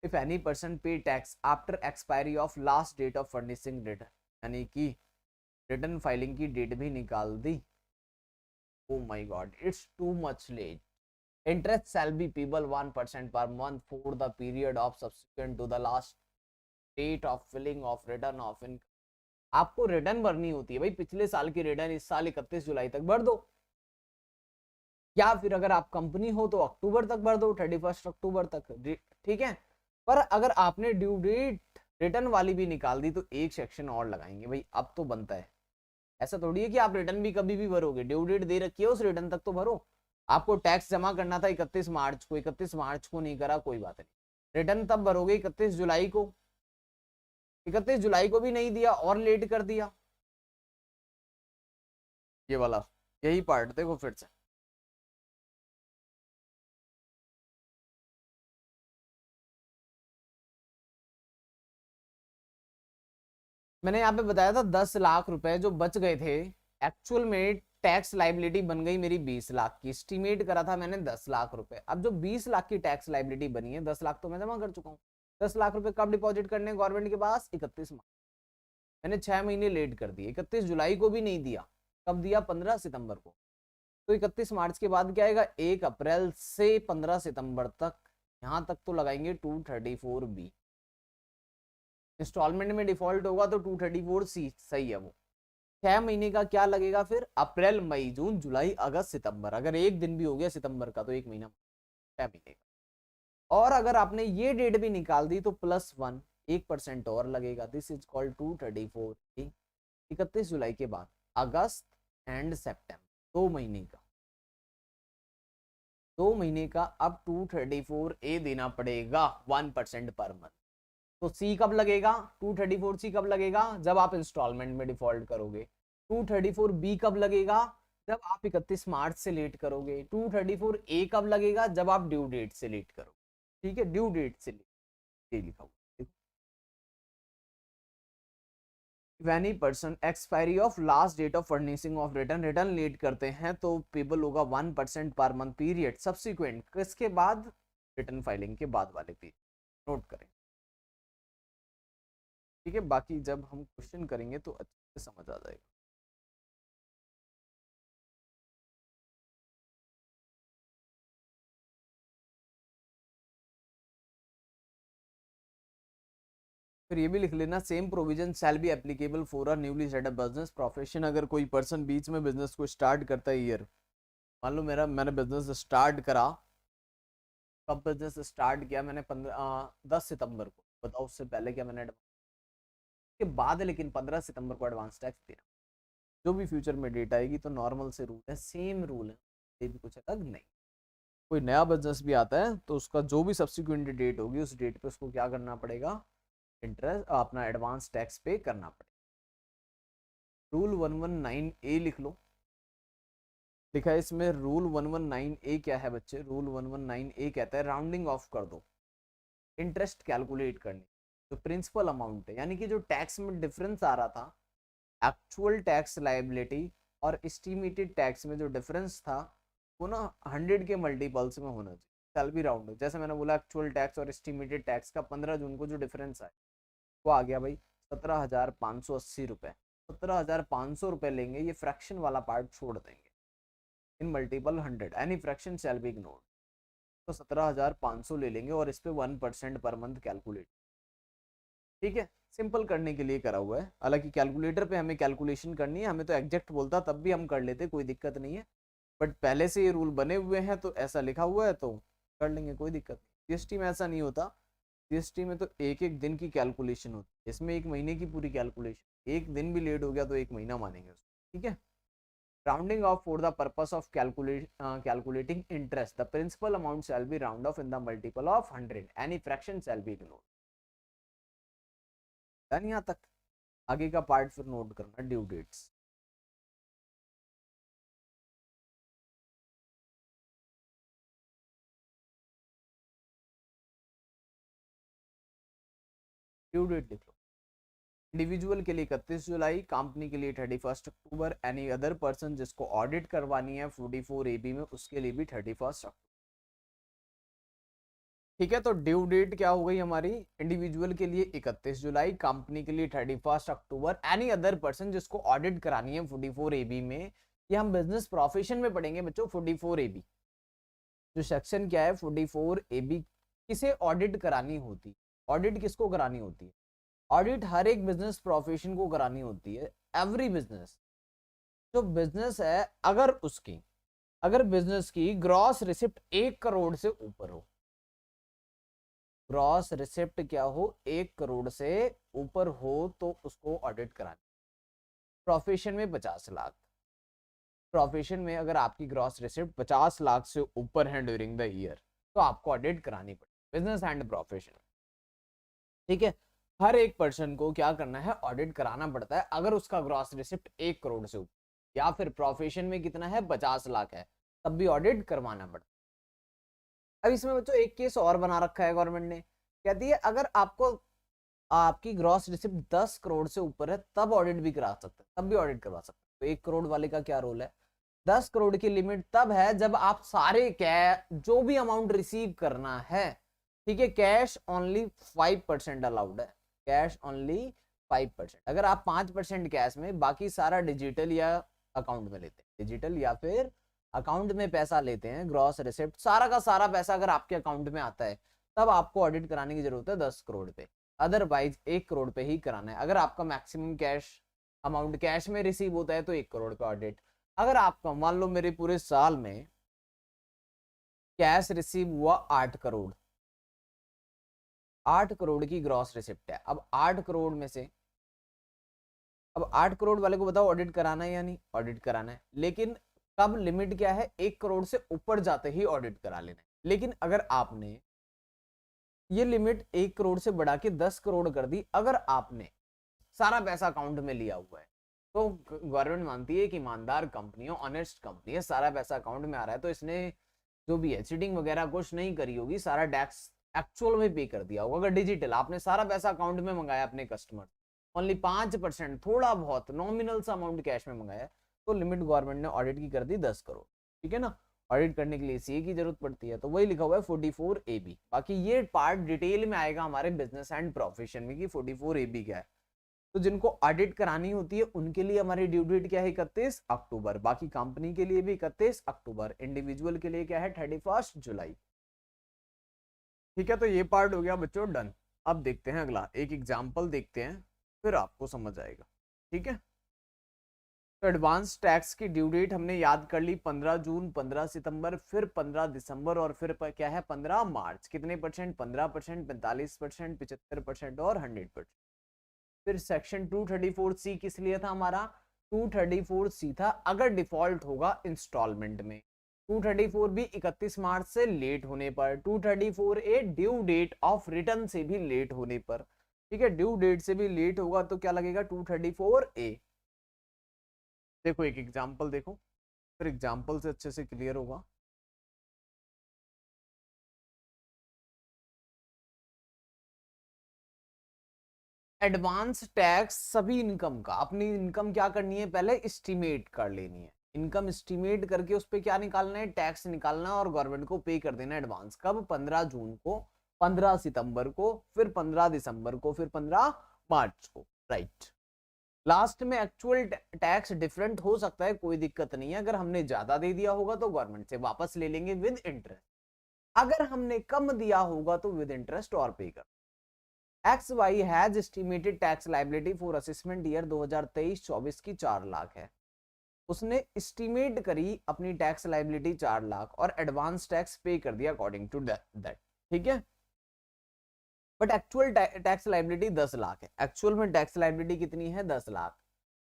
if any person pay tax after expiry of last date of furnishing return, यानी कि रिटर्न फाइलिंग की डेट भी निकाल दी, oh my god, it's too much late, interest shall be payable 1% per month for the period of subsequent to the last date of filling of return of income। आपको रिटर्न भरनी होती है भाई, पिछले साल की रिटर्न इस साल 31 जुलाई तक भर दो, या फिर अगर आप कंपनी हो तो अक्टूबर तक भर दो, 31 अक्टूबर तक, ठीक है। पर अगर आपने ड्यू डेट रिटर्न वाली भी निकाल दी तो एक सेक्शन और लगाएंगे भाई, अब तो बनता है। ऐसा थोड़ी है कि आप रिटर्न भी कभी भी भरोगे, ड्यू डेट दे रखी है, उस रिटर्न तक तो भरो। आपको टैक्स जमा करना था 31 मार्च को, 31 मार्च को नहीं करा, कोई बात नहीं, रिटर्न तब भरोगे 31 जुलाई को। 31 जुलाई को भी नहीं दिया और लेट कर दिया, ये वाला, यही पार्ट देखो फिर से। मैंने यहाँ पे बताया था 10 लाख रुपए जो बच गए थे, एक्चुअल में टैक्स लाइबिलिटी बन गई मेरी 20 लाख की, एस्टिमेट करा था मैंने 10 लाख रुपए। अब जो 20 लाख की टैक्स लाइबिलिटी बनी है, 10 लाख तो मैं जमा कर चुका हूँ। 10 लाख रुपए कब डिपॉजिट करने गवर्नमेंट के पास? 31 मार्च। मैंने 6 महीने लेट कर दिए, 31 जुलाई को भी नहीं दिया, कब दिया? 15 सितंबर को। तो 31 मार्च के बाद क्या आएगा? 1 अप्रैल से 15 सितंबर तक, यहां तक तो लगाएंगे 234B। इंस्टॉलमेंट में डिफॉल्ट होगा तो 234C सही है वो। 6 महीने का क्या लगेगा फिर? अप्रैल, मई, जून, जुलाई, अगस्त, सितंबर। अगर एक दिन भी हो गया सितंबर का तो 1 महीना, 6 महीने का। और अगर आपने ये डेट भी निकाल दी तो +1, 1% और लगेगा। This is called 234। 31 जुलाई के बाद अगस्त एंड सितंबर, 2 महीने का, 2 महीने का अब 234A देना पड़ेगा 1% पर मंथ। तो सी कब लगेगा? 234C कब लगेगा? जब आप इंस्टॉलमेंट में डिफॉल्ट करोगे। 234B कब लगेगा? जब आप 31 मार्च से लेट करोगे। 234A कब लगेगा? जब आप ड्यू डेट से लेट करोगे। ठीक है, ड्यू डेट से लेट, ये लिखा हुआ। If any person expiry of last date of furnishing of return late करते हैं तो पेबल होगा 1% पर मंथ पीरियड सब्सिक्वेंट, किसके बाद? रिटर्न फाइलिंग के बाद वाले पीरियड। नोट करें, ठीक है। बाकी जब हम क्वेश्चन करेंगे तो अच्छे से समझ आ जाएगा। फिर ये भी लिख लेना, same provision shall be applicable for a newly setup business profession. अगर कोई पर्सन बीच में बिजनेस को स्टार्ट करता है, ईयर मान लो मैंने बिजनेस स्टार्ट करा, कब बिजनेस स्टार्ट किया मैंने? 10 सितंबर को। बताओ उससे पहले क्या मैंने? के बाद, लेकिन 15 सितंबर को एडवांस टैक्स देना। जो भी फ्यूचर में डेट आएगी तो नॉर्मल से रूल है, सेम रूल है, ये भी कुछ अलग नहीं। कोई नया बिजनेस भी आता है तो उसका जो भी सब्सिक्वेंट डेट होगी उस डेट पे उसको क्या करना पड़ेगा? इंटरेस्ट, अपना एडवांस टैक्स पे करना पड़ेगा। रूल 119A लिख लो, लिखा है इसमें रूल 119A क्या है बच्चे? रूल 119A कहता है राउंडिंग ऑफ कर दो इंटरेस्ट कैलकुलेट करने, जो प्रिंसिपल अमाउंट है, यानी कि जो टैक्स में डिफरेंस आ रहा था, एक्चुअल टैक्स लायबिलिटी और एस्टिमेटेड टैक्स में जो डिफरेंस था वो ना 100 के मल्टीपल्स में होना चाहिए। चल भी राउंड, जैसे मैंने बोला एक्चुअल टैक्स और एस्टिमेटेड टैक्स का 15 जून को जो डिफरेंस आया वो आ गया भाई 17,580 रुपये। 17,500 रुपये लेंगे, ये फ्रैक्शन वाला पार्ट छोड़ देंगे। इन multiple 100 any fraction shall be ignored. तो 17,500 ले लेंगे और इस पे 1% पर मंथ कैलकुलेट। ठीक है, सिंपल करने के लिए करा हुआ है। हालांकि कैलकुलेटर पे हमें कैलकुलेशन करनी है, हमें तो एग्जैक्ट बोलता तब भी हम कर लेते, कोई दिक्कत नहीं है। बट पहले से ये रूल बने हुए हैं तो ऐसा लिखा हुआ है तो कर लेंगे, कोई दिक्कत नहीं। जीएसटी में ऐसा नहीं होता, जीएसटी में तो एक एक दिन की कैलकुलेशन होती है, इसमें 1 महीने की पूरी कैलकुलेशन। एक दिन भी लेट हो गया तो 1 महीना मानेंगे उसको। ठीक है, rounding off for the purpose of calculating interest, the principal amount shall be round off in the multiple of 100, any fraction shall be ignored। Done यहाँ तक? आगे का पार्ट फिर नोट करना, ड्यू डेट्स। ड्यू डेट लिख लो, इंडिविजुअल के लिए 31 जुलाई, कंपनी के लिए 31 अक्टूबर, एनी अदर पर्सन जिसको ऑडिट करवानी है 44AB में उसके लिए भी 31 अक्टूबर। ठीक है, तो ड्यू डेट क्या हो गई हमारी? इंडिविजुअल के लिए 31 जुलाई, कंपनी के लिए 31 अक्टूबर, एनी अदर पर्सन जिसको ऑडिट करानी है 44AB में। ये हम बिजनेस प्रोफेशन में पढ़ेंगे बच्चों। 44AB जो सेक्शन क्या है, 44AB किसे ऑडिट करानी होती? ऑडिट किसको करानी होती है? ऑडिट हर एक बिजनेस प्रोफेशन को करानी होती है। एवरी बिजनेस, जो बिजनेस है, अगर बिजनेस की ग्रॉस रिसिप्ट 1 करोड़ से ऊपर हो, ग्रॉस रिसिप्ट क्या हो, 1 करोड़ से ऊपर हो तो उसको ऑडिट करानी। प्रोफेशन में 50 लाख, प्रोफेशन में अगर आपकी ग्रॉस रिसिप्ट 50 लाख से ऊपर है ड्यूरिंग द ईयर तो आपको ऑडिट करानी पड़ेगी, बिजनेस एंड प्रोफेशन। ठीक है, हर एक पर्सन को क्या करना है? ऑडिट कराना पड़ता है अगर उसका ग्रॉस रिसिप्ट 1 करोड़ से ऊपर, या फिर प्रोफेशन में कितना है, 50 लाख है, तब भी ऑडिट करवाना पड़ता है। अब इसमें बच्चों एक केस और बना रखा है गवर्नमेंट ने, कहती है अगर आपको आपकी ग्रॉस रिसिप्ट 10 करोड़ से ऊपर है तब ऑडिट भी करा सकते हैं, तब भी ऑडिट करवा सकते हैं। तो 1 करोड़ वाले का क्या रोल है? 10 करोड़ की लिमिट तब है जब आप सारे जो भी अमाउंट रिसीव करना है, ठीक है, कैश ओनली 5% अलाउड है, कैश ओनली 5%। अगर आप 5% कैश में, बाकी सारा डिजिटल या अकाउंट में लेते हैं, डिजिटल या फिर अकाउंट में पैसा लेते हैं, ग्रॉस रिसिप्ट सारा का सारा पैसा अगर आपके अकाउंट में आता है, तब आपको ऑडिट कराने की जरूरत है 10 करोड़ पे, अदरवाइज 1 करोड़ पे ही कराना है। अगर आपका मैक्सिमम कैश अमाउंट कैश में रिसीव होता है तो 1 करोड़ पे ऑडिट। अगर आपका मान लो मेरे पूरे साल में कैश रिसीव हुआ 8 करोड़, 8 करोड़ की ग्रॉस रिसिप्ट है, अब 8 करोड़ में से, अब 8 करोड़ वाले को बताओ ऑडिट कराना है या नहीं, ऑडिट कराना है, लेकिन कब लिमिट क्या है, 1 करोड़ से ऊपर जाते ही ऑडिट करा लेना है। लेकिन अगर आपने ये लिमिट 1 करोड़ से बढ़ा के 10 करोड़ कर दी, अगर आपने सारा पैसा अकाउंट में लिया हुआ है, तो गवर्नमेंट मानती है कि ईमानदार कंपनी, ऑनेस्ट कंपनी है, सारा पैसा अकाउंट में आ रहा है, तो इसने जो भी है चीटिंग वगैरह कुछ नहीं करी होगी, सारा टैक्स एक्चुअल में पे कर दिया होगा। अगर डिजिटल आपने सारा पैसा अकाउंट में मंगाया अपने कस्टमर, ओनली 5% थोड़ा बहुत नॉमिनल सा अमाउंट कैश में मंगाया, तो लिमिट गवर्नमेंट ने ऑडिट की कर दी 10 करोड़, ठीक है ना। ऑडिट करने के लिए सीए की जरूरत पड़ती है, तो वही लिखा हुआ है 44AB। बाकी ये पार्ट डिटेल में आएगा हमारे बिजनेस एंड प्रोफेशन में कि 44AB क्या है। तो जिनको ऑडिट करानी होती है उनके लिए हमारी ड्यू डेट क्या है, 31 अक्टूबर। बाकी कंपनी के लिए भी 31 अक्टूबर, इंडिविजुअल के लिए क्या है 31 जुलाई। ठीक है, तो ये पार्ट हो गया बच्चों डन। अब देखते हैं अगला, एक एग्जांपल देखते हैं, फिर आपको समझ आएगा, ठीक है। तो एडवांस टैक्स की ड्यू डेट हमने याद कर ली, 15 जून, 15 सितंबर, फिर 15 दिसंबर और फिर क्या है 15 मार्च। कितने परसेंट, 15%, 45%, 75% और 100%। फिर सेक्शन 234C किस लिए था हमारा, 234C था अगर डिफॉल्ट होगा इंस्टॉलमेंट में। 234 भी 31 मार्च से लेट होने पर, 234A due date of return से भी लेट होने पर, ठीक है, ड्यू डेट से भी लेट होगा तो क्या लगेगा 234A। देखो एक एग्जांपल देखो, फिर एग्जांपल से अच्छे से क्लियर होगा। एडवांस टैक्स सभी इनकम का, अपनी इनकम क्या करनी है पहले एस्टिमेट कर लेनी है, इनकम एस्टिमेट करके उस पर क्या निकालना है, टैक्स निकालना और गवर्नमेंट को पे कर देना एडवांस। कब, 15 जून को, 15 सितंबर को, फिर 15 दिसंबर को, फिर 15 मार्च को, राइट। लास्ट में एक्चुअल टैक्स डिफरेंट हो सकता है, कोई दिक्कत नहीं है। अगर हमने ज्यादा दे दिया होगा तो गवर्नमेंट से वापस ले लेंगे विद इंटरेस्ट, अगर हमने कम दिया होगा तो विद इंटरेस्ट और पे कर। XY has estimated tax liability for assessment year 2023-24 की 4 लाख है। उसने एस्टिमेट करी अपनी टैक्स लायबिलिटी 4 लाख और एडवांस टैक्स पे कर दिया अकॉर्डिंग टू दैट, ठीक है। But actual tax liability 10 lakh है, एक्चुअल में टैक्स लायबिलिटी कितनी है 10 lakh.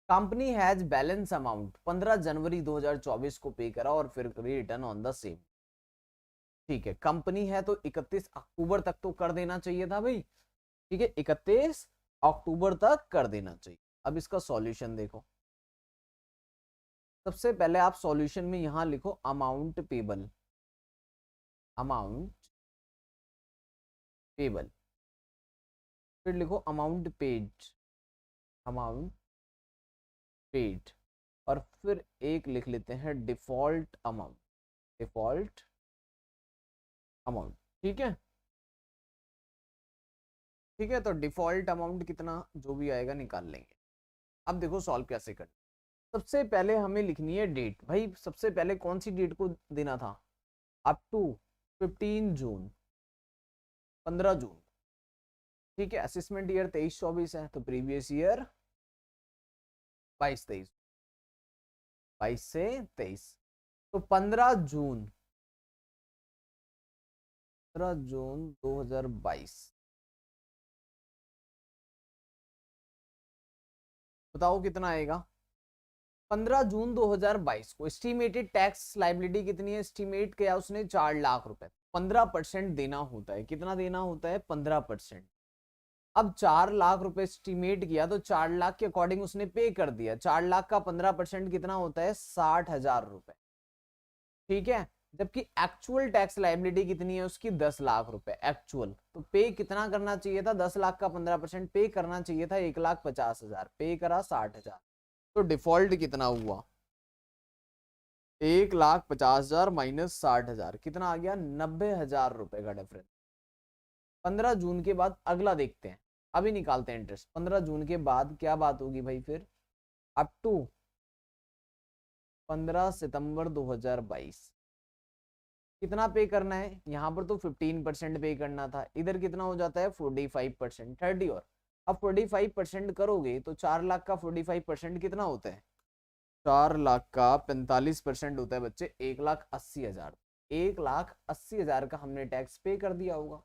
Company has balance amount 15 जनवरी 2024 को पे करा और फिर रिटर्न ऑन द सेम, ठीक है। कंपनी है तो 31 अक्टूबर तक तो कर देना चाहिए था भाई, ठीक है, 31 अक्टूबर तक कर देना चाहिए। अब इसका सॉल्यूशन देखो, सबसे पहले आप सॉल्यूशन में यहां लिखो अमाउंट पेबल, अमाउंट पेबल, फिर लिखो अमाउंट पेड, अमाउंट पेड, और फिर एक लिख लेते हैं डिफॉल्ट अमाउंट, डिफॉल्ट अमाउंट, ठीक है, ठीक है। तो डिफॉल्ट अमाउंट कितना जो भी आएगा निकाल लेंगे। अब देखो सॉल्व कैसे करना। सबसे पहले हमें लिखनी है डेट, भाई सबसे पहले कौन सी डेट को देना था, अप टू 15 जून, 15 जून, ठीक है। असेसमेंट ईयर 23-24 है तो प्रीवियस ईयर 22-23, 22 से 23, तो 15 जून, 15 जून 2022, बताओ कितना आएगा। 15 जून 2022 को एस्टिमेटेड टैक्स लायबिलिटी कितनी है, एस्टिमेट किया उसने 4 लाख रुपए, 15% देना होता है, कितना देना होता है 15%। अब 4 लाख रुपए एस्टिमेट किया तो 4 लाख के अकॉर्डिंग उसने पे कर दिया, 4 लाख का 15% कितना होता है 60,000 रुपए, ठीक है। जबकि एक्चुअल टैक्स लायबिलिटी कितनी है उसकी 10 लाख रुपए एक्चुअल, तो पे कितना करना चाहिए था, 10 लाख का 15% पे करना चाहिए था 1,50,000, पे करा 60,000, तो डिफॉल्ट कितना हुआ 1,50,000 माइनस 60,000 कितना आ गया? 90,000 रुपए का डिफरेंस। 15 जून के बाद अगला देखते हैं, अभी निकालते हैं इंटरेस्ट। 15 जून के बाद क्या बात होगी भाई? फिर अप टू 15 सितंबर 2022 कितना पे करना है? यहाँ पर तो 15% पे करना था, इधर कितना हो जाता है? 45%, 30 और अब 45% करोगे तो 4 लाख का 45% कितना होता है? 4 लाख का 45% होता है बच्चे 1,80,000। 1,80,000 का हमने टैक्स पे कर दिया होगा,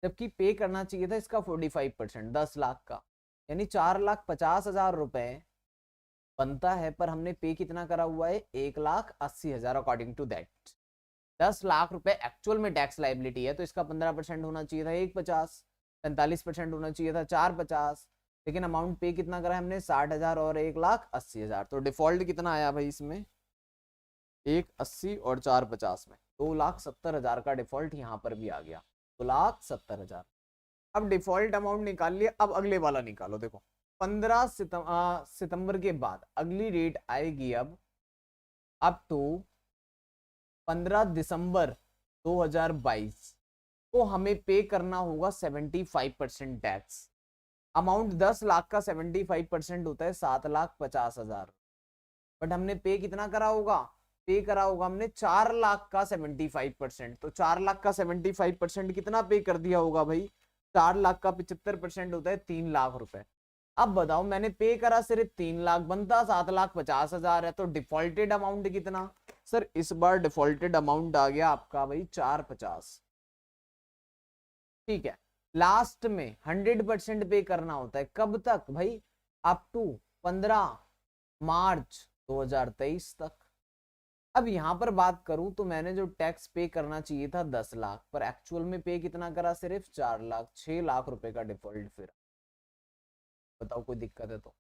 जबकि पे करना चाहिए था इसका 45%, 10 लाख का, यानी 4,50,000 रुपए बनता है, पर हमने पे कितना करा हुआ है? 1,80,000 अकॉर्डिंग टू दैट। 10 लाख रुपए एक्चुअल में टैक्स लाइबिलिटी है, तो इसका 15% होना चाहिए था 1,50, 45% होना चाहिए था 4,50, लेकिन अमाउंट पे कितना करा है हमने? 60,000 और 1,80,000। तो डिफॉल्ट कितना आया भाई इसमें? 1,80 और 4,50 में 2,70,000 का डिफॉल्ट यहाँ पर भी आ गया, 2,70,000। अब डिफॉल्ट अमाउंट निकाल लिया, अब अगले वाला निकालो। देखो 15 सितंबर के बाद अगली रेट आएगी अब अप टू 15 दिसंबर 2022 को हमें पे करना होगा 75% टैक्स। अमाउंट 10 लाख का 75% होता है 7,50,000, बट हमने पे कितना करा होगा? पे करा होगा हमने 4 लाख का 75%। तो 4 लाख का 75% कितना पे कर दिया होगा भाई? 4 लाख का 75% होता है 3 लाख रुपए। अब बताओ, मैंने पे करा सिर्फ 3 लाख, बनता 7,50,000 है, तो डिफॉल्टेड अमाउंट कितना? सर इस बार डिफॉल्टेड अमाउंट आ गया आपका भाई 450। ठीक है, लास्ट में 100% पे करना होता है, कब तक भाई? अप टू 15 मार्च 2023 तक। अब यहां पर बात करूं तो मैंने जो टैक्स पे करना चाहिए था 10 लाख, पर एक्चुअल में पे कितना करा? सिर्फ 4 लाख, 6 लाख रुपए का डिफॉल्ट। फिर बताओ कोई दिक्कत है तो?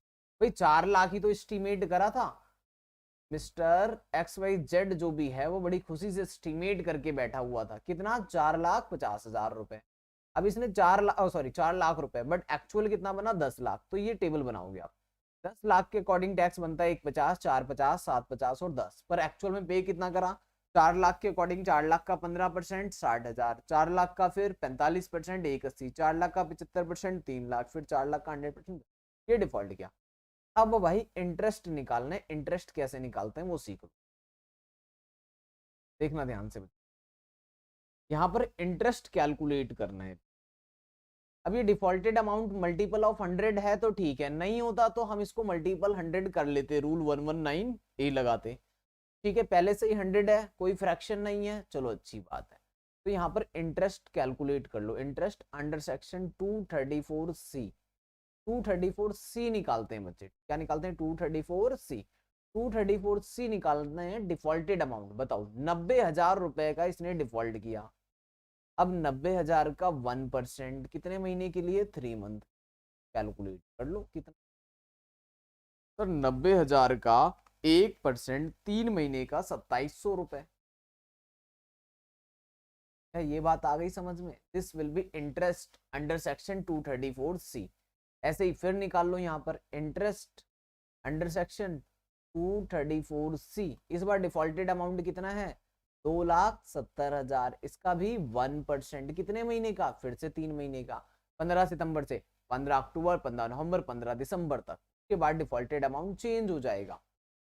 भाई 4 लाख ही तो एस्टिमेट करा था, मिस्टर XYZ जो भी है वो बड़ी खुशी से एस्टिमेट करके बैठा हुआ था, कितना? 4,50,000 रुपए। अब इसने 4 लाख रुपए, बट एक्चुअल कितना बना? 10 लाख। तो ये टेबल बनाओगे आप, 10 लाख के अकॉर्डिंग टैक्स बनता है 1,50, 4,50, 7,50 और 10, पर एक्चुअल में पे कितना करा? 4 लाख के अकॉर्डिंग 4 लाख का 15% 60,000, 4 लाख का फिर 45% 1,80, 4 लाख का 75% 3 लाख, फिर 4 लाख का 100%। ये डिफॉल्ट किया। अब भाई इंटरेस्ट निकालना है, इंटरेस्ट कैसे निकालते हैं वो सीखो, देखना ध्यान से। यहाँ पर इंटरेस्ट कैलकुलेट करना है। अब ये डिफॉल्टेड अमाउंट मल्टीपल ऑफ 100 है तो ठीक है, नहीं होता तो हम इसको मल्टीपल 100 कर लेते, रूल 119A लगाते। ठीक है, पहले से ही 100 है, कोई फ्रैक्शन नहीं है, चलो अच्छी बात है। तो यहाँ पर इंटरेस्ट कैलकुलेट कर लो। Interest under section 234C, 234C निकालते हैं बच्चे। क्या निकालते हैं? 234C। 234C निकालते हैं डिफॉल्टेड अमाउंट। बताओ 90,000 रुपए का इसने डिफॉल्ट किया। अब 90,000 का 1% कितने महीने के लिए? 3 मंथ। कैलकुलेट कर लो कितना। तो 90,000 का 1% 3 महीने का 2,700 रुपए है। ये बात आ गई समझ में? This will be interest under section 234C। ऐसे ही फिर निकाल लो यहाँ पर इंटरेस्ट अंडर सेक्शन 234C। इस बार डिफॉल्टेड अमाउंट कितना है? 2,70,000। इसका भी 1% कितने महीने का? फिर से 3 महीने का, 15 सितंबर से 15 अक्टूबर, 15 नवंबर, 15 दिसंबर तक। उसके बाद डिफॉल्टेड अमाउंट चेंज हो जाएगा।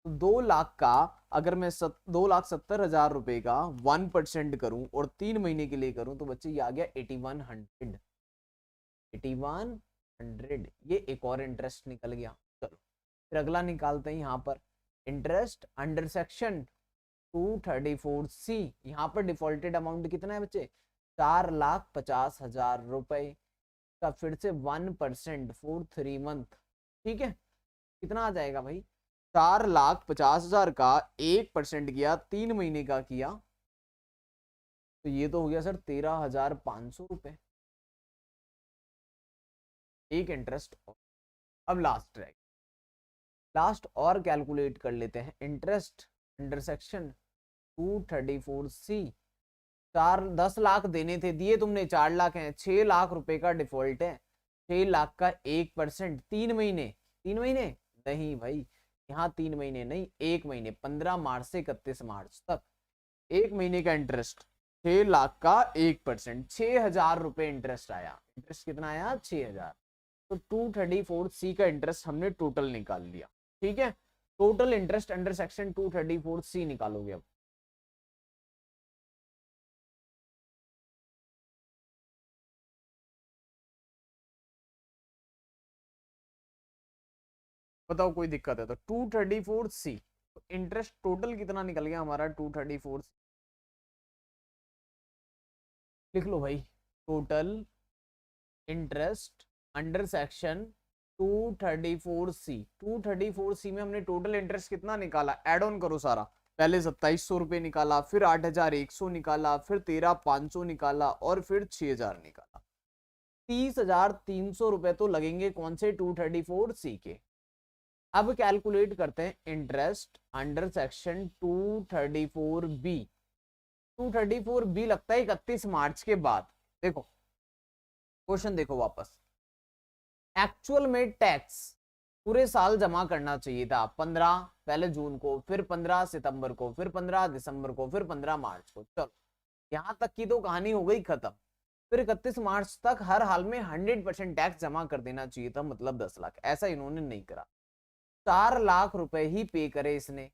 तो 2 लाख का अगर मैं 2,70,000 रुपए का 1% करूं और 3 महीने के लिए करूं तो बच्चे ये आ गया 8,100। 8,100 ये एक और इंटरेस्ट निकल गया। चलो फिर अगला निकालते हैं यहाँ पर इंटरेस्ट अंडर सेक्शन 234C। यहाँ पर डिफॉल्टेड अमाउंट कितना है बच्चे? 4,50,000 रुपए का फिर से 1% फॉर 3 मंथ। ठीक है, कितना आ जाएगा भाई? 4,50,000 का 1% किया, 3 महीने का किया, तो ये तो हो गया सर 13,500 रुपए एक इंटरेस्ट। अब लास्ट रह लास्ट और कैलकुलेट कर लेते हैं। Interest under section 234C। 10 lakh देने थे, दिए तुमने 4 लाख हैं, 6 लाख रुपए का डिफॉल्ट है। 6 लाख का 1% 3 महीने, 3 महीने नहीं भाई, यहाँ 3 महीने नहीं, 1 महीने, 15 मार्च से 31 मार्च तक 1 महीने का इंटरेस्ट 6 लाख का 1%, 6,000 रुपए इंटरेस्ट आया। इंटरेस्ट कितना आया? 6,000। तो 234C का इंटरेस्ट हमने टोटल निकाल लिया। ठीक है, total interest under section 234C निकालोगे। अब बताओ कोई दिक्कत है तो? 234C इंटरेस्ट टोटल कितना निकल गया हमारा? 234 लिख लो भाई। Total interest under section 234C, 234C में हमने टोटल इंटरेस्ट कितना निकाला? एड ऑन करो सारा। पहले 2700 रुपए निकाला, फिर 8,100 निकाला, फिर 13,500 निकाला और फिर 6,000 निकाला। 30,300 रुपए तो लगेंगे कौन से? 234C के। अब कैलकुलेट करते हैं interest under section 234B। 234B लगता है 31 मार्च के बाद। देखो क्वेश्चन देखो वापस। एक्चुअल में टैक्स पूरे साल जमा करना चाहिए था, 15 पहले जून को, फिर 15 सितंबर को, फिर 15 दिसंबर को, फिर 15 मार्च को। चलो यहां तक की तो कहानी हो गई खत्म। फिर 31 मार्च तक हर हाल में 100% टैक्स जमा कर देना चाहिए था, मतलब 10 लाख। ऐसा इन्होंने नहीं करा, 4 लाख रुपए ही पे करे इसने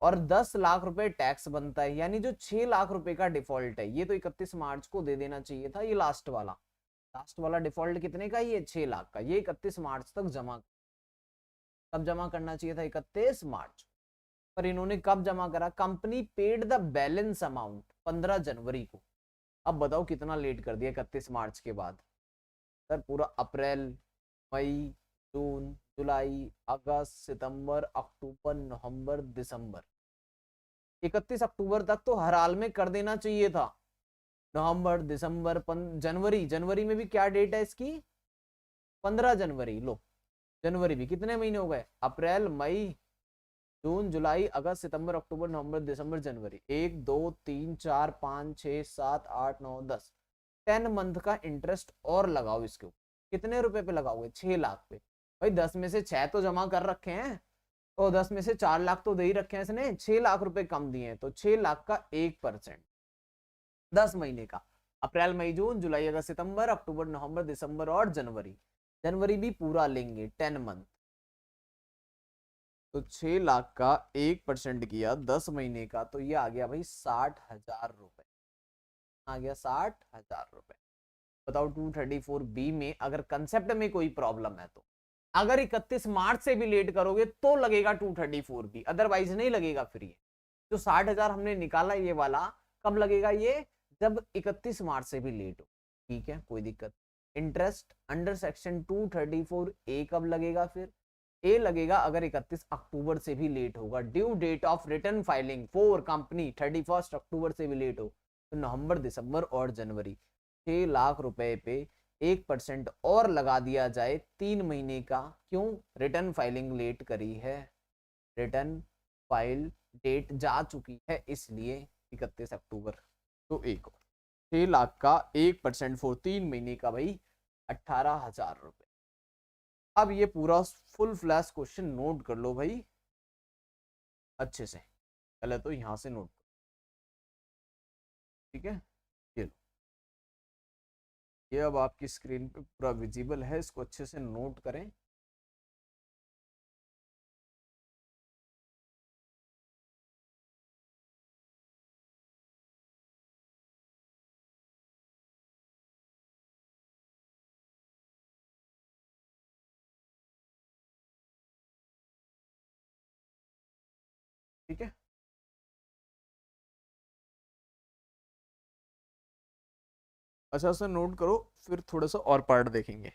और 10 लाख रुपए टैक्स बनता है। यानी जो 6 लाख रुपए का डिफॉल्ट है ये तो 31 मार्च को दे देना चाहिए था। ये लास्ट वाला डिफॉल्ट कितने का? ये 6 लाख का। ये 31 मार्च तक जमा, कब जमा करना चाहिए था? 31 मार्च। पर इन्होंने कब जमा करा? Company paid the balance amount 15 जनवरी को। अब बताओ कितना लेट कर दिया 31 मार्च के बाद? सर पूरा अप्रैल, मई, जून, जुलाई, अगस्त, सितंबर, अक्टूबर, नवंबर, दिसंबर, 31 अक्टूबर तक तो हर हाल में कर देना चाहिए था। नवंबर, दिसंबर, जनवरी, जनवरी में भी क्या डेट है इसकी? 15 जनवरी। लो जनवरी भी कितने महीने हो गए? अप्रैल, मई, जून, जुलाई, अगस्त, सितंबर, अक्टूबर, नवंबर, दिसंबर, जनवरी। 1 2 3 4 5 6 7 8 9 10, 10 मंथ का इंटरेस्ट और लगाओ इसके ऊपर। कितने रुपए पे लगाओगे? 6 लाख पे। भाई 10 में से 6 तो जमा कर रखे हैं और 10 में से 4 लाख तो दे ही रखे हैं इसने। 6 लाख रुपए कम दिए हैं तो 6 लाख का 1%, 10 महीने का। अप्रैल, मई, जून, जुलाई, अगस्त, सितंबर, अक्टूबर, नवंबर, दिसंबर और जनवरी। जनवरी भी पूरा लेंगे 10 मंथ। तो 6 लाख का 1% किया 10 महीने का तो ये आ गया भाई 60,000 रुपए। आ गया 60,000 रुपए। बताओ 234B में अगर कंसेप्ट में कोई प्रॉब्लम है तो अगर 31 मार्च से भी लेट करोगे तो लगेगा 234B, अदरवाइज नहीं लगेगा। फिर ये जो 60,000 हमने निकाला ये वाला कब लगेगा? ये जब 31 मार्च से भी लेट हो। ठीक है, कोई दिक्कत। इंटरेस्ट अंडर सेक्शन 234A कब लगेगा? फिर ए लगेगा अगर 31 अक्टूबर से भी लेट होगा। Due date of return filing for company 31 October से भी लेट हो तो नवंबर, दिसंबर और जनवरी। 6 लाख रुपए पे 1% और लगा दिया जाए 3 महीने का। क्यों? रिटर्न फाइलिंग लेट करी है, रिटर्न फाइल डेट जा चुकी है, इसलिए 31 अक्टूबर। तो एक और 6 लाख का 1% फॉर 3 महीने का भाई 18,000 रुपए। अब ये पूरा फुल फ्लैश क्वेश्चन नोट कर लो भाई अच्छे से। पहले तो यहां से नोट, ठीक है। ये लो, ये अब आपकी स्क्रीन पे पूरा विजिबल है, इसको अच्छे से नोट करें। ठीक है, अच्छा से नोट करो, फिर थोड़ा सा और पार्ट देखेंगे।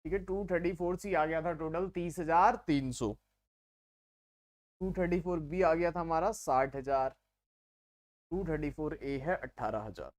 ठीक है। 234C आ गया था टोटल 30,300। 234B आ गया था हमारा 60,000। 234A है 18,000।